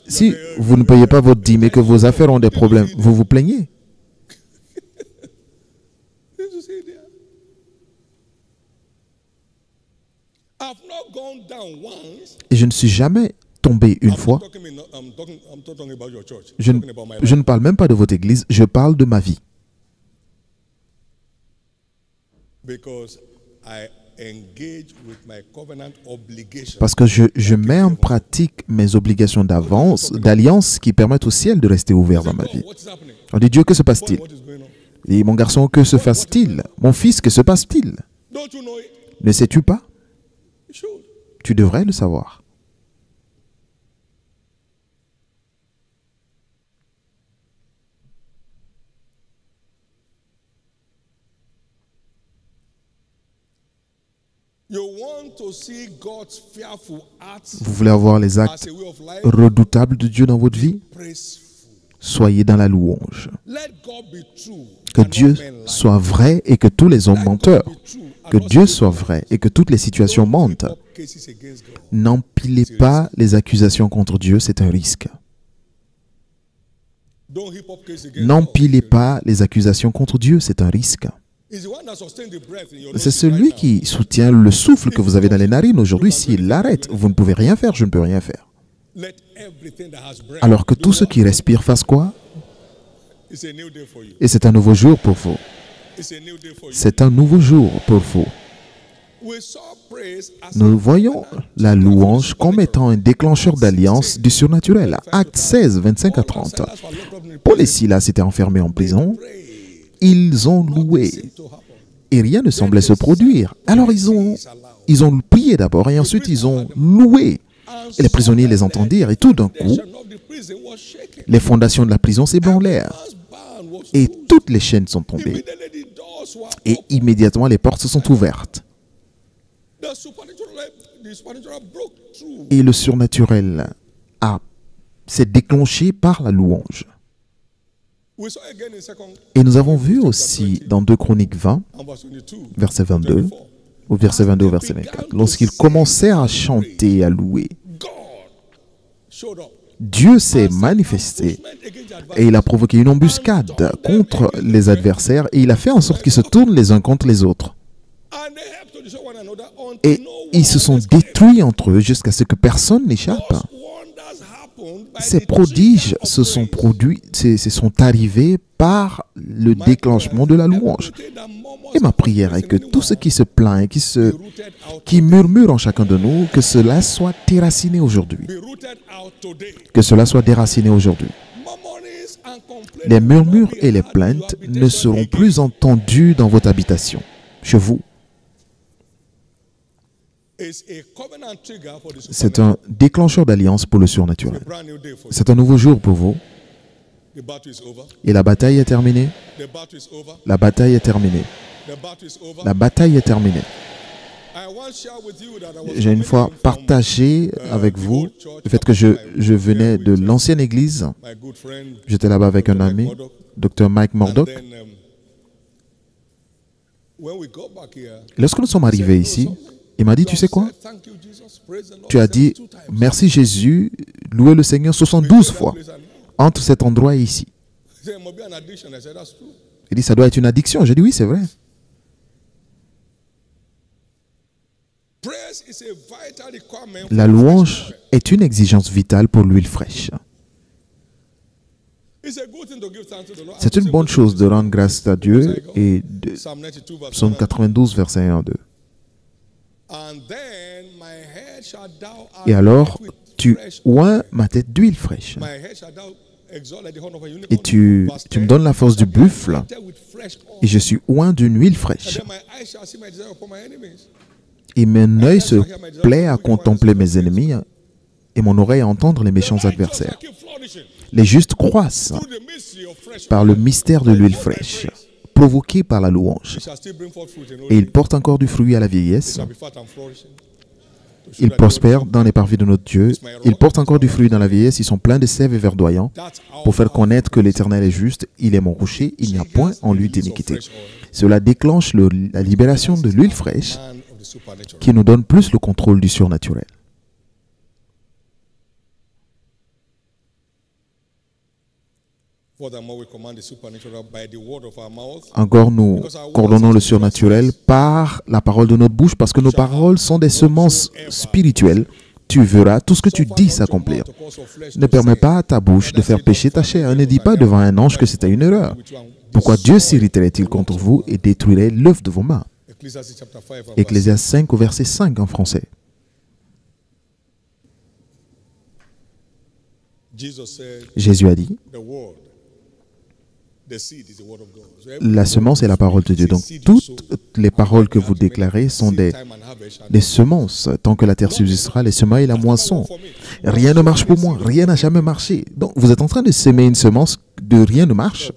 Si vous ne payez pas votre dîme mais que vos affaires ont des problèmes, vous vous plaignez. Et je ne suis jamais tombé une fois. Je ne parle même pas de votre église, je parle de ma vie. Parce que je mets en pratique mes obligations d'alliance qui permettent au ciel de rester ouvert dans ma vie. On dit, Dieu, que se passe-t-il? Et mon garçon, que se passe-t-il? Mon fils, que se passe-t-il? Ne sais-tu pas? Tu devrais le savoir. Vous voulez avoir les actes redoutables de Dieu dans votre vie? Soyez dans la louange. Que Dieu soit vrai et que tous les hommes menteurs. Que Dieu soit vrai et que toutes les situations mentent. N'empilez pas les accusations contre Dieu, c'est un risque. N'empilez pas les accusations contre Dieu, c'est un risque. C'est celui qui soutient le souffle que vous avez dans les narines aujourd'hui. S'il l'arrête, vous ne pouvez rien faire, je ne peux rien faire. Alors que tous ceux qui respirent fassent quoi? Et c'est un nouveau jour pour vous. C'est un nouveau jour pour vous. Nous voyons la louange comme étant un déclencheur d'alliance du surnaturel. Acte 16, 25 à 30. Paul et Silas étaient enfermés en prison. Ils ont loué. Et rien ne semblait se produire. Alors ils ont prié d'abord et ensuite ils ont loué. Et les prisonniers les entendirent et tout d'un coup, les fondations de la prison s'ébranlèrent. Et toutes les chaînes sont tombées. Et immédiatement les portes se sont ouvertes. Et le surnaturel s'est déclenché par la louange. Et nous avons vu aussi dans 2 Chroniques 20, verset 22, au verset 22 au verset 24, lorsqu'ils commencèrent à chanter et à louer, Dieu s'est manifesté et il a provoqué une embuscade contre les adversaires et il a fait en sorte qu'ils se tournent les uns contre les autres. Et ils se sont détruits entre eux jusqu'à ce que personne n'échappe. Ces prodiges se sont arrivés par le déclenchement de la louange. Et ma prière est que tout ce qui se plaint, qui murmure en chacun de nous, que cela soit déraciné aujourd'hui. Que cela soit déraciné aujourd'hui. Les murmures et les plaintes ne seront plus entendus dans votre habitation, chez vous. C'est un déclencheur d'alliance pour le surnaturel. C'est un nouveau jour pour vous. Et la bataille est terminée. La bataille est terminée. La bataille est terminée. J'ai une fois partagé avec vous le fait que je venais de l'ancienne église. J'étais là-bas avec un ami, Dr. Mike Murdock. Lorsque nous sommes arrivés ici, il m'a dit, tu sais quoi? Tu as dit, merci Jésus, louez le Seigneur 72 fois entre cet endroit et ici. Il dit, ça doit être une addiction. J'ai dit, oui, c'est vrai. La louange est une exigence vitale pour l'huile fraîche. C'est une bonne chose de rendre grâce à Dieu et de Psaume 92, verset 1 à 2. Et alors, tu oins ma tête d'huile fraîche. Et tu me donnes la force du buffle. Et je suis oint d'une huile fraîche. Et mon œil se plaît à contempler mes ennemis et mon oreille à entendre les méchants adversaires. Les justes croissent par le mystère de l'huile fraîche, provoqué par la louange. Et ils portent encore du fruit à la vieillesse. Ils prospèrent dans les parvis de notre Dieu. Ils portent encore du fruit dans la vieillesse. Ils sont pleins de sève et verdoyants pour faire connaître que l'Éternel est juste. Il est mon rocher. Il n'y a point en lui d'iniquité. Cela déclenche la libération de l'huile fraîche qui nous donne plus le contrôle du surnaturel. Encore, nous coordonnons le surnaturel par la parole de notre bouche, parce que nos paroles sont des semences spirituelles. Tu verras tout ce que tu dis s'accomplir. Ne permets pas à ta bouche de faire pécher ta chair. Ne dis pas devant un ange que c'était une erreur. Pourquoi Dieu s'irriterait-il contre vous et détruirait l'œuvre de vos mains? Ecclésiaste 5 au verset 5 en français. Jésus a dit, la semence est la parole de Dieu. Donc, toutes les paroles que vous déclarez sont des semences. Tant que la terre subsistera, les semailles et la moisson. Rien ne marche pour moi. Rien n'a jamais marché. Donc, vous êtes en train de semer une semence de rien ne marche.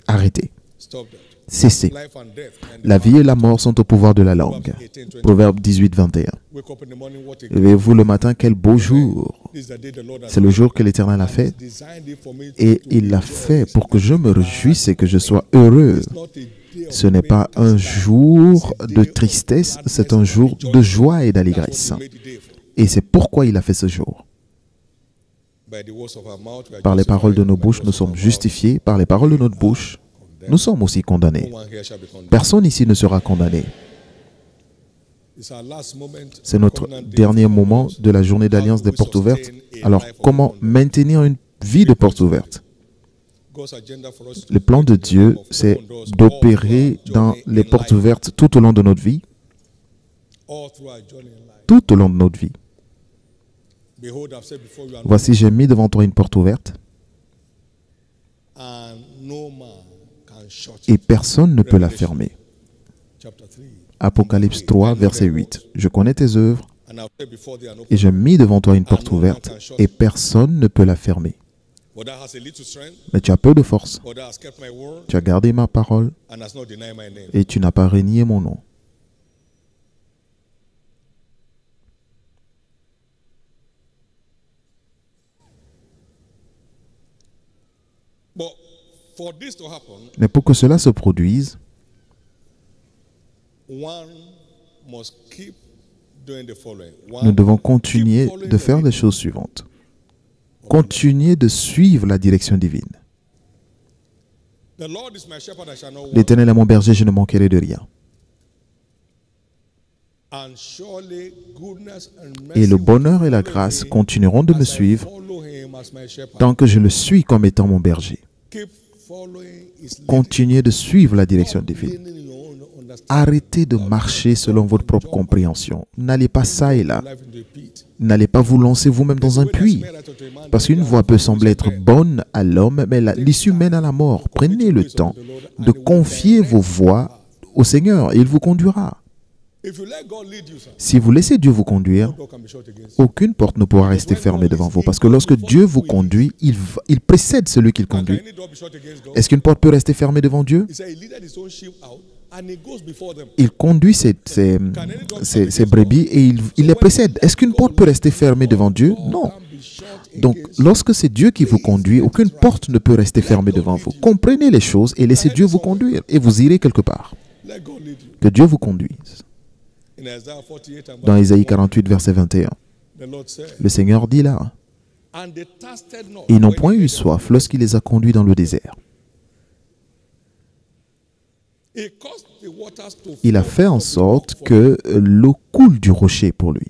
Arrêtez. Cessez. La vie et la mort sont au pouvoir de la langue. Proverbe 18, 21. Réveillez-vous le matin, quel beau jour. C'est le jour que l'Éternel a fait. Et il l'a fait pour que je me réjouisse et que je sois heureux. Ce n'est pas un jour de tristesse, c'est un jour de joie et d'allégresse. Et c'est pourquoi il a fait ce jour. Par les paroles de nos bouches, nous sommes justifiés. Par les paroles de notre bouche, nous sommes aussi condamnés. Personne ici ne sera condamné. C'est notre dernier moment de la journée d'alliance des portes ouvertes. Alors, comment maintenir une vie de portes ouvertes? Le plan de Dieu, c'est d'opérer dans les portes ouvertes tout au long de notre vie. Tout au long de notre vie. Voici, j'ai mis devant toi une porte ouverte. Et personne ne peut la fermer. Apocalypse 3, verset 8. Je connais tes œuvres et j'ai mis devant toi une porte ouverte et personne ne peut la fermer. Mais tu as peu de force. Tu as gardé ma parole et tu n'as pas renié mon nom. Mais pour que cela se produise, nous devons continuer de faire les choses suivantes. continuez de suivre la direction divine. L'Éternel est mon berger, je ne manquerai de rien. Et le bonheur et la grâce continueront de me suivre tant que je le suis comme étant mon berger. Continuez de suivre la direction divine. Arrêtez de marcher selon votre propre compréhension. N'allez pas ça et là. N'allez pas vous lancer vous-même dans un puits. Parce qu'une voie peut sembler être bonne à l'homme, mais l'issue mène à la mort. Prenez le temps de confier vos voies au Seigneur et il vous conduira. Si vous laissez Dieu vous conduire, aucune porte ne pourra rester fermée devant vous. Parce que lorsque Dieu vous conduit, il précède celui qu'il conduit. Est-ce qu'une porte peut rester fermée devant Dieu? Il conduit ses brebis et il les précède. Est-ce qu'une porte peut rester fermée devant Dieu? Non. Donc, lorsque c'est Dieu qui vous conduit, aucune porte ne peut rester fermée devant vous. Comprenez les choses et laissez Dieu vous conduire et vous irez quelque part. Que Dieu vous conduise. Dans Ésaïe 48, verset 21, le Seigneur dit là, « Ils n'ont point eu soif lorsqu'il les a conduits dans le désert. » Il a fait en sorte que l'eau coule du rocher pour lui.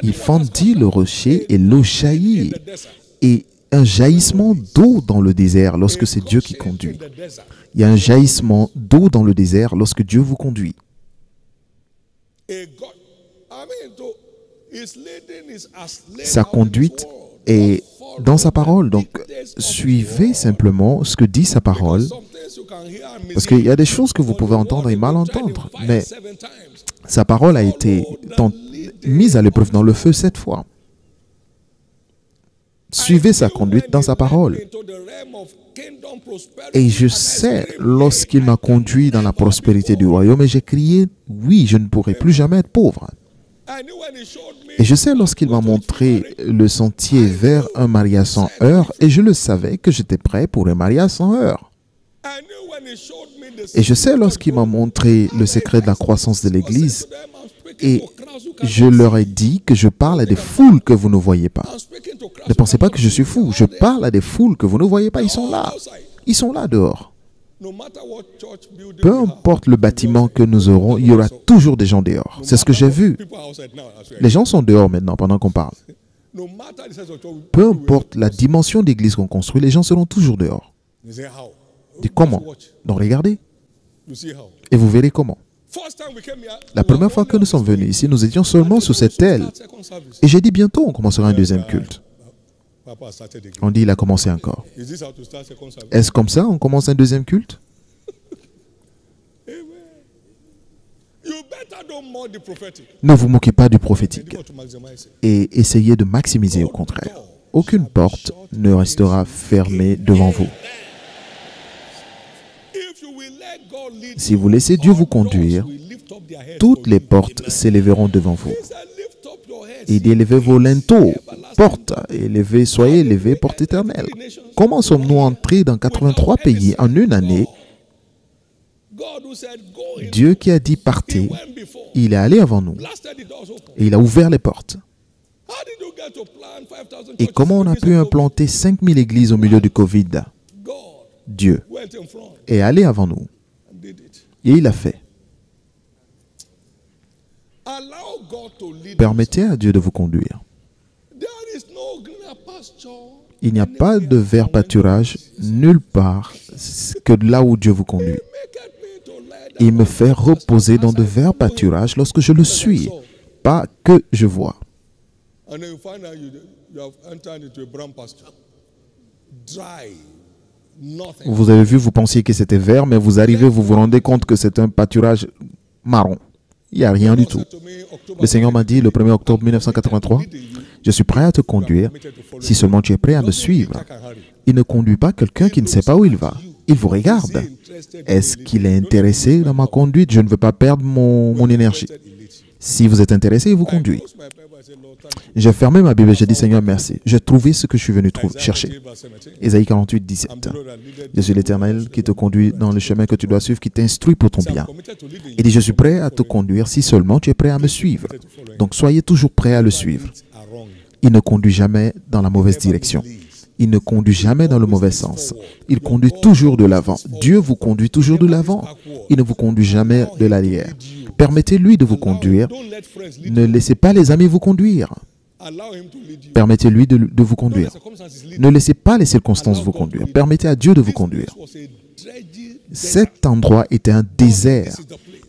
Il fendit le rocher et l'eau jaillit. Et un jaillissement d'eau dans le désert lorsque c'est Dieu qui conduit. Il y a un jaillissement d'eau dans le désert lorsque Dieu vous conduit. Sa conduite est dans sa parole. Donc, suivez simplement ce que dit sa parole. Parce qu'il y a des choses que vous pouvez entendre et mal entendre. Mais sa parole a été mise à l'épreuve dans le feu 7 fois. Suivez sa conduite dans sa parole. Et je sais, lorsqu'il m'a conduit dans la prospérité du royaume, et j'ai crié, oui, je ne pourrai plus jamais être pauvre. Et je sais, lorsqu'il m'a montré le sentier vers un mariage sans heurts, et je le savais que j'étais prêt pour un mariage sans heurts. Et je sais, lorsqu'il m'a montré le secret de la croissance de l'Église, et je leur ai dit que je parle à des foules que vous ne voyez pas. Ne pensez pas que je suis fou. Je parle à des foules que vous ne voyez pas. Ils sont là. Ils sont là dehors. Peu importe le bâtiment que nous aurons, il y aura toujours des gens dehors. C'est ce que j'ai vu. Les gens sont dehors maintenant pendant qu'on parle. Peu importe la dimension d'église qu'on construit, les gens seront toujours dehors. Dis comment? Donc regardez. Et vous verrez comment. La première fois que nous sommes venus ici, nous étions seulement sous cette aile. Et j'ai dit bientôt on commencera un deuxième culte. On dit il a commencé encore. Est-ce comme ça on commence un deuxième culte? Ne vous moquez pas du prophétique et essayez de maximiser au contraire. Aucune porte ne restera fermée devant vous. Si vous laissez Dieu vous conduire, toutes les portes s'élèveront devant vous. Il dit, élevez vos linteaux, portes, soyez élevés, porte éternelle. Comment sommes-nous entrés dans 83 pays en une année? Dieu qui a dit partez, il est allé avant nous. Et il a ouvert les portes. Et comment on a pu implanter 5000 églises au milieu du Covid? Dieu est allé avant nous. Et il a fait. Permettez à Dieu de vous conduire. Il n'y a pas de vert pâturage nulle part que là où Dieu vous conduit. Il me fait reposer dans de verts pâturages lorsque je le suis, pas que je vois. Vous avez vu, vous pensiez que c'était vert, mais vous arrivez, vous vous rendez compte que c'est un pâturage marron. Il n'y a rien du tout. Le Seigneur m'a dit le 1er octobre 1983, je suis prêt à te conduire si seulement tu es prêt à me suivre. Il ne conduit pas quelqu'un qui ne sait pas où il va. Il vous regarde. Est-ce qu'il est intéressé dans ma conduite? Je ne veux pas perdre mon énergie. Si vous êtes intéressé, il vous conduit. J'ai fermé ma Bible et j'ai dit, Seigneur, merci. J'ai trouvé ce que je suis venu chercher. Ésaïe 48, 17. Je suis l'Éternel qui te conduit dans le chemin que tu dois suivre, qui t'instruit pour ton bien. Il dit, je suis prêt à te conduire si seulement tu es prêt à me suivre. Donc, soyez toujours prêt à le suivre. Il ne conduit jamais dans la mauvaise direction. Il ne conduit jamais dans le mauvais sens. Il conduit toujours de l'avant. Dieu vous conduit toujours de l'avant. Il ne vous conduit jamais de l'arrière. Permettez-lui de vous conduire. Ne laissez pas les amis vous conduire. Permettez-lui de vous conduire. Ne laissez pas les circonstances vous conduire. Permettez à Dieu de vous conduire. Cet endroit était un désert.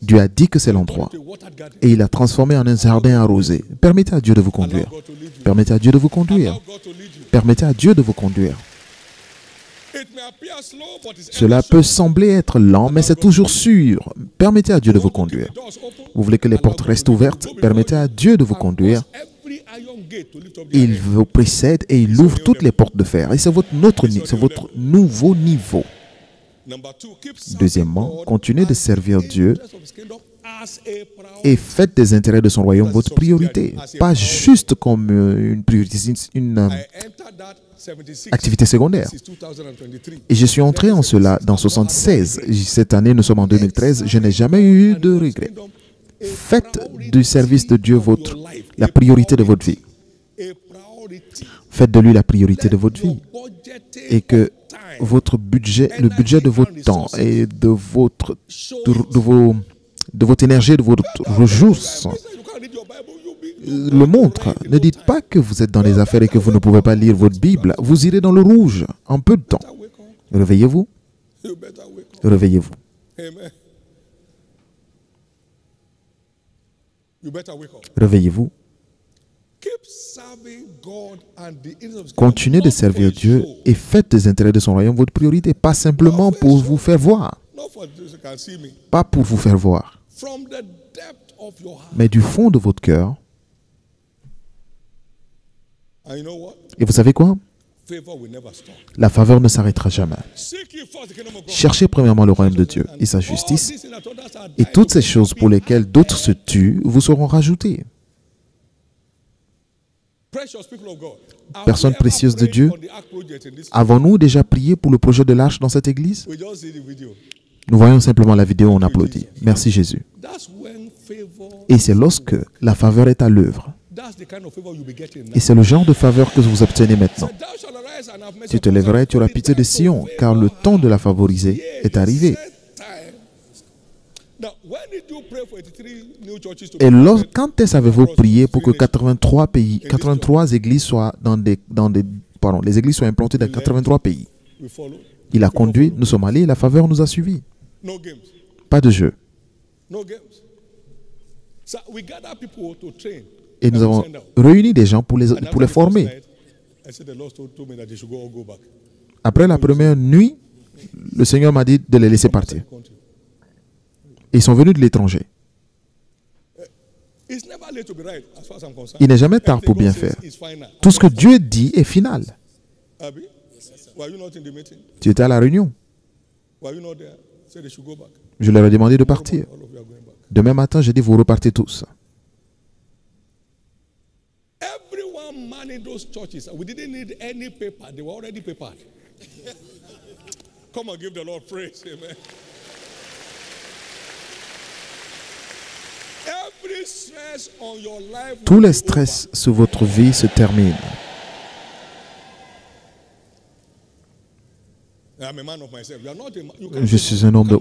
Dieu a dit que c'est l'endroit. Et il a transformé en un jardin arrosé. Permettez à Dieu de vous conduire. Permettez à Dieu de vous conduire. Permettez à Dieu de vous conduire. Cela peut sembler être lent, mais c'est toujours sûr. Permettez à Dieu de vous conduire. Vous voulez que les portes restent ouvertes? Permettez à Dieu de vous conduire. Il vous précède et il ouvre toutes les portes de fer. Et c'est votre nouveau niveau. Deuxièmement, continuez de servir Dieu et faites des intérêts de son royaume votre priorité. Pas juste comme une activité secondaire. Et je suis entré en cela dans 1976. Cette année, nous sommes en 2013. Je n'ai jamais eu de regrets. Faites du service de Dieu la priorité de votre vie. Faites de lui la priorité de votre vie. Et que votre budget, le budget de votre temps et de votre énergie, de votre ressources le montre. Ne dites pas que vous êtes dans les affaires et que vous ne pouvez pas lire votre Bible. Vous irez dans le rouge en peu de temps. Réveillez-vous. Réveillez-vous. Réveillez-vous. Continuez de servir Dieu et faites des intérêts de son royaume votre priorité, pas simplement pour vous faire voir. Pas pour vous faire voir. Mais du fond de votre cœur. Et vous savez quoi? La faveur ne s'arrêtera jamais. Cherchez premièrement le royaume de Dieu et sa justice, et toutes ces choses pour lesquelles d'autres se tuent vous seront rajoutées. Personnes précieuses de Dieu, avons-nous déjà prié pour le projet de l'arche dans cette église? Nous voyons simplement la vidéo, on applaudit. Merci Jésus. Et c'est lorsque la faveur est à l'œuvre. Et c'est le genre de faveur que vous obtenez maintenant. Tu te lèveras et tu auras pitié de Sion, car le temps de la favoriser est arrivé. Et quand est-ce avez-vous prié pour que 83 églises soient les églises soient implantées dans 83 pays? Il a conduit, nous sommes allés, la faveur nous a suivis. Pas de jeu. Et nous avons réuni des gens pour les former. Après la première nuit, le Seigneur m'a dit de les laisser partir. Ils sont venus de l'étranger. Il n'est jamais tard pour bien faire. Tout ce que Dieu dit est final. Tu étais à la réunion. Je leur ai demandé de partir. Demain matin, j'ai dit, vous repartez tous. Tous les stress sur votre vie se terminent. Je suis un homme de...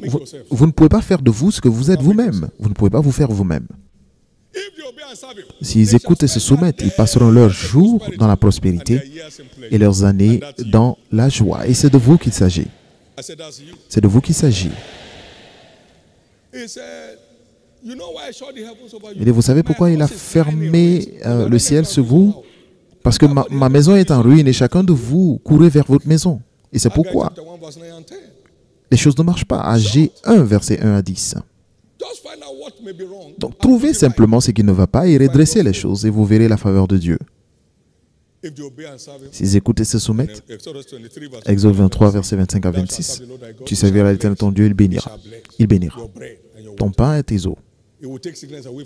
Vous ne pouvez pas faire de vous ce que vous êtes vous-même. Vous ne pouvez pas vous faire vous-même. S'ils écoutent et se soumettent, ils passeront leurs jours dans la prospérité et leurs années dans la joie. Et c'est de vous qu'il s'agit. C'est de vous qu'il s'agit. Et vous savez pourquoi il a fermé le ciel sur vous? Parce que ma maison est en ruine et chacun de vous courez vers votre maison. Et c'est pourquoi les choses ne marchent pas. Ag 1, verset 1 à 10. Donc, trouvez simplement ce qui ne va pas et redressez les choses et vous verrez la faveur de Dieu. S'ils écoutent et se soumettent, Exode 23, verset 25 à 26, tu serviras l'Éternel ton Dieu, il bénira. Il bénira ton pain et tes eaux.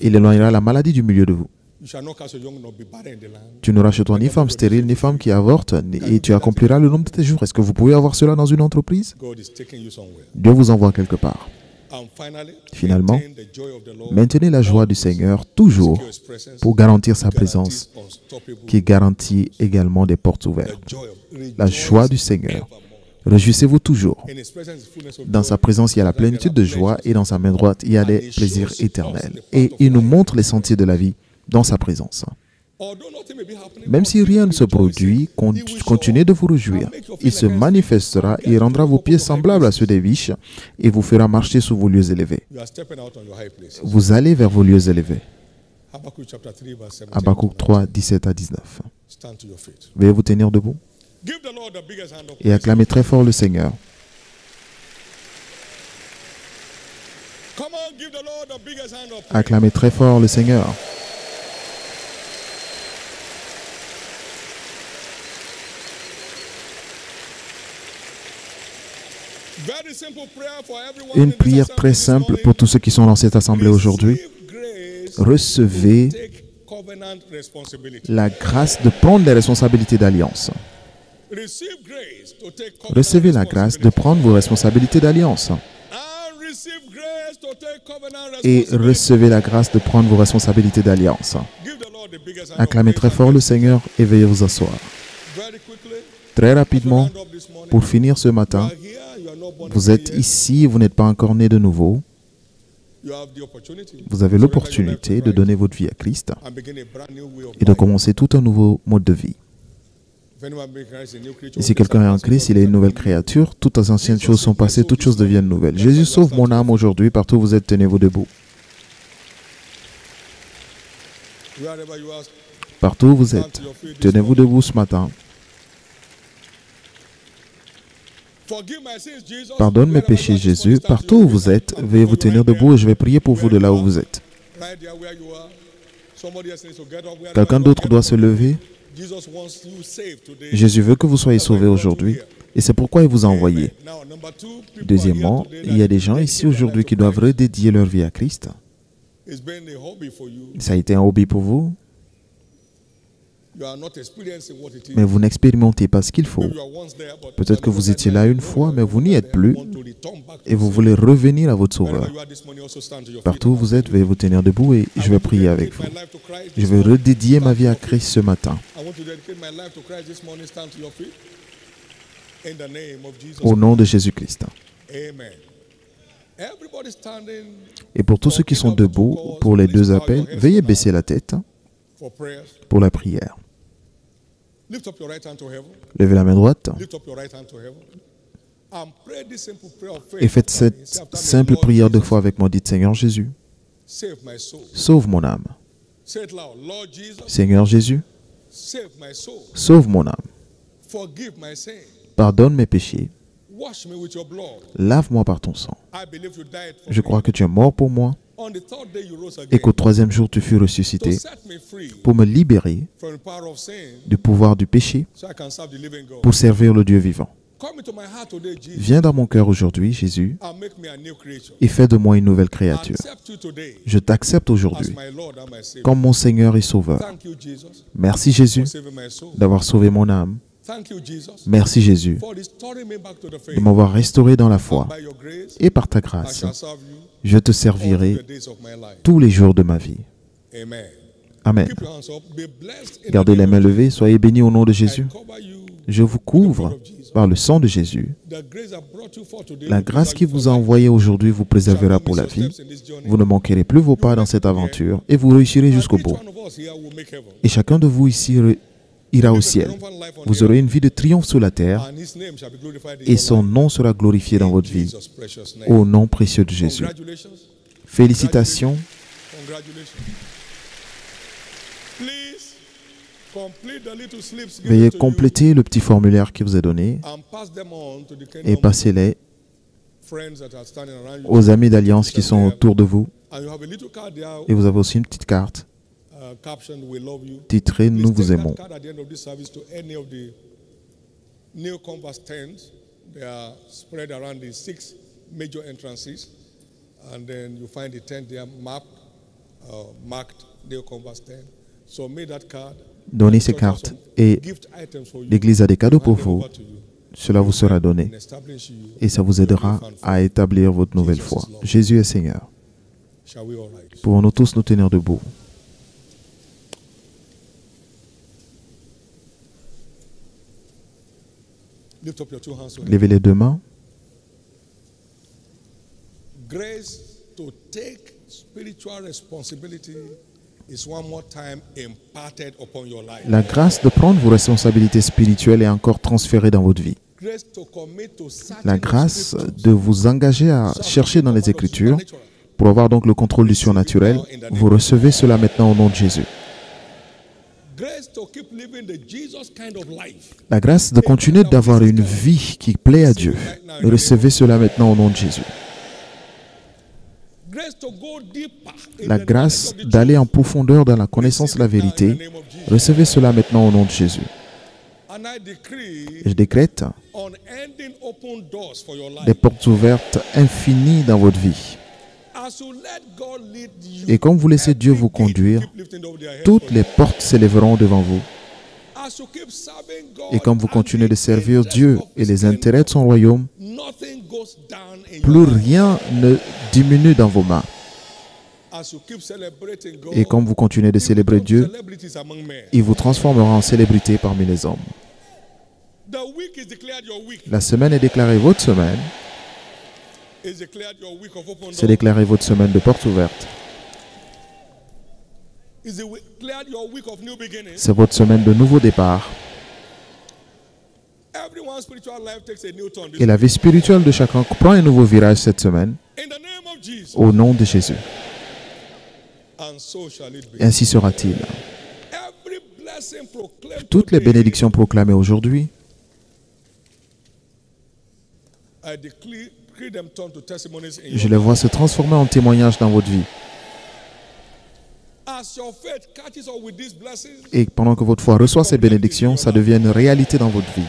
Il éloignera la maladie du milieu de vous. Tu n'auras chez toi ni femme stérile, ni femme qui avorte, et tu accompliras le nombre de tes jours. Est-ce que vous pouvez avoir cela dans une entreprise? Dieu vous envoie quelque part. Finalement, maintenez la joie du Seigneur toujours pour garantir sa présence, qui garantit également des portes ouvertes. La joie du Seigneur. Réjouissez-vous toujours. Dans sa présence, il y a la plénitude de joie et dans sa main droite, il y a des plaisirs éternels. Et il nous montre les sentiers de la vie dans sa présence. Même si rien ne se produit, continuez de vous réjouir. Il se manifestera et rendra vos pieds semblables à ceux des biches et vous fera marcher sur vos lieux élevés. Vous allez vers vos lieux élevés. Habakkuk 3, 17 à 19. Veuillez vous tenir debout et acclamez très fort le Seigneur. Acclamez très fort le Seigneur. Une prière très simple pour tous ceux qui sont dans cette assemblée aujourd'hui. Recevez la grâce de prendre les responsabilités d'alliance. Recevez la grâce de prendre vos responsabilités d'alliance. Et recevez la grâce de prendre vos responsabilités d'alliance. Acclamez très fort le Seigneur et veuillez vous asseoir. Très rapidement, pour finir ce matin, vous êtes ici, vous n'êtes pas encore né de nouveau. Vous avez l'opportunité de donner votre vie à Christ et de commencer tout un nouveau mode de vie. Et si quelqu'un est en Christ, il est une nouvelle créature. Toutes les anciennes choses sont passées, toutes choses deviennent nouvelles. Jésus sauve mon âme aujourd'hui. Partout où vous êtes, tenez-vous debout. Partout où vous êtes, tenez-vous debout ce matin. Pardonne mes péchés, Jésus. Partout où vous êtes, veuillez vous tenir debout et je vais prier pour vous de là où vous êtes. Quelqu'un d'autre doit se lever. Jésus veut que vous soyez sauvés aujourd'hui et c'est pourquoi il vous a envoyé. Deuxièmement, il y a des gens ici aujourd'hui qui doivent redédier leur vie à Christ. Ça a été un hobby pour vous, mais vous n'expérimentez pas ce qu'il faut. Peut-être que vous étiez là une fois, mais vous n'y êtes plus et vous voulez revenir à votre Sauveur. Partout où vous êtes, veuillez vous tenir debout et je vais prier avec vous. Je vais redédier ma vie à Christ ce matin. Au nom de Jésus-Christ. Et pour tous ceux qui sont debout, pour les deux appels, veuillez baisser la tête pour la prière. Levez la main droite et faites cette simple prière de foi avec moi. Dites, Seigneur Jésus, sauve mon âme. Seigneur Jésus, sauve mon âme. Pardonne mes péchés. Lave-moi par ton sang. Je crois que tu es mort pour moi et qu'au troisième jour tu fus ressuscité pour me libérer du pouvoir du péché pour servir le Dieu vivant. Viens dans mon cœur aujourd'hui, Jésus, et fais de moi une nouvelle créature. Je t'accepte aujourd'hui comme mon Seigneur et Sauveur. Merci Jésus d'avoir sauvé mon âme. Merci Jésus de m'avoir restauré dans la foi. Et par ta grâce, je te servirai tous les jours de ma vie. Amen. Gardez les mains levées, soyez bénis au nom de Jésus. Je vous couvre par le sang de Jésus. La grâce qui vous a envoyé aujourd'hui vous préservera pour la vie. Vous ne manquerez plus vos pas dans cette aventure et vous réussirez jusqu'au bout. Et chacun de vous ici ira au ciel. Vous aurez une vie de triomphe sur la terre et son nom sera glorifié dans votre vie. Au nom précieux de Jésus. Félicitations. Veuillez compléter le petit formulaire qui vous est donné et passez-les aux amis d'Alliance qui sont autour de vous. Et vous avez aussi une petite carte titrée « Nous vous aimons ». Donnez ces cartes et l'Église a des cadeaux pour vous cela vous sera donné et ça vous aidera à établir votre nouvelle foi. Jésus est Seigneur. Pouvons-nous tous nous tenir debout? Levez les deux mains. Grace to take spiritual responsibility is one more time imparted upon your life. La grâce de prendre vos responsabilités spirituelles est encore transférée dans votre vie. La grâce de vous engager à chercher dans les Écritures pour avoir donc le contrôle du surnaturel, vous recevez cela maintenant au nom de Jésus. La grâce de continuer d'avoir une vie qui plaît à Dieu, recevez cela maintenant au nom de Jésus. La grâce d'aller en profondeur dans la connaissance de la vérité, recevez cela maintenant au nom de Jésus. Je décrète des portes ouvertes infinies dans votre vie. Et comme vous laissez Dieu vous conduire, toutes les portes s'élèveront devant vous. Et comme vous continuez de servir Dieu et les intérêts de son royaume, plus rien ne diminue dans vos mains. Et comme vous continuez de célébrer Dieu, il vous transformera en célébrité parmi les hommes. La semaine est déclarée votre semaine. C'est déclaré votre semaine de portes ouvertes. C'est votre semaine de nouveau départ. Et la vie spirituelle de chacun prend un nouveau virage cette semaine. Au nom de Jésus. Et ainsi sera-t-il. Toutes les bénédictions proclamées aujourd'hui, je les vois se transformer en témoignages dans votre vie. Et pendant que votre foi reçoit ces bénédictions, ça devient une réalité dans votre vie.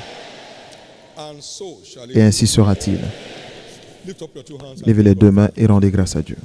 Et ainsi sera-t-il. Levez les deux mains et rendez grâce à Dieu.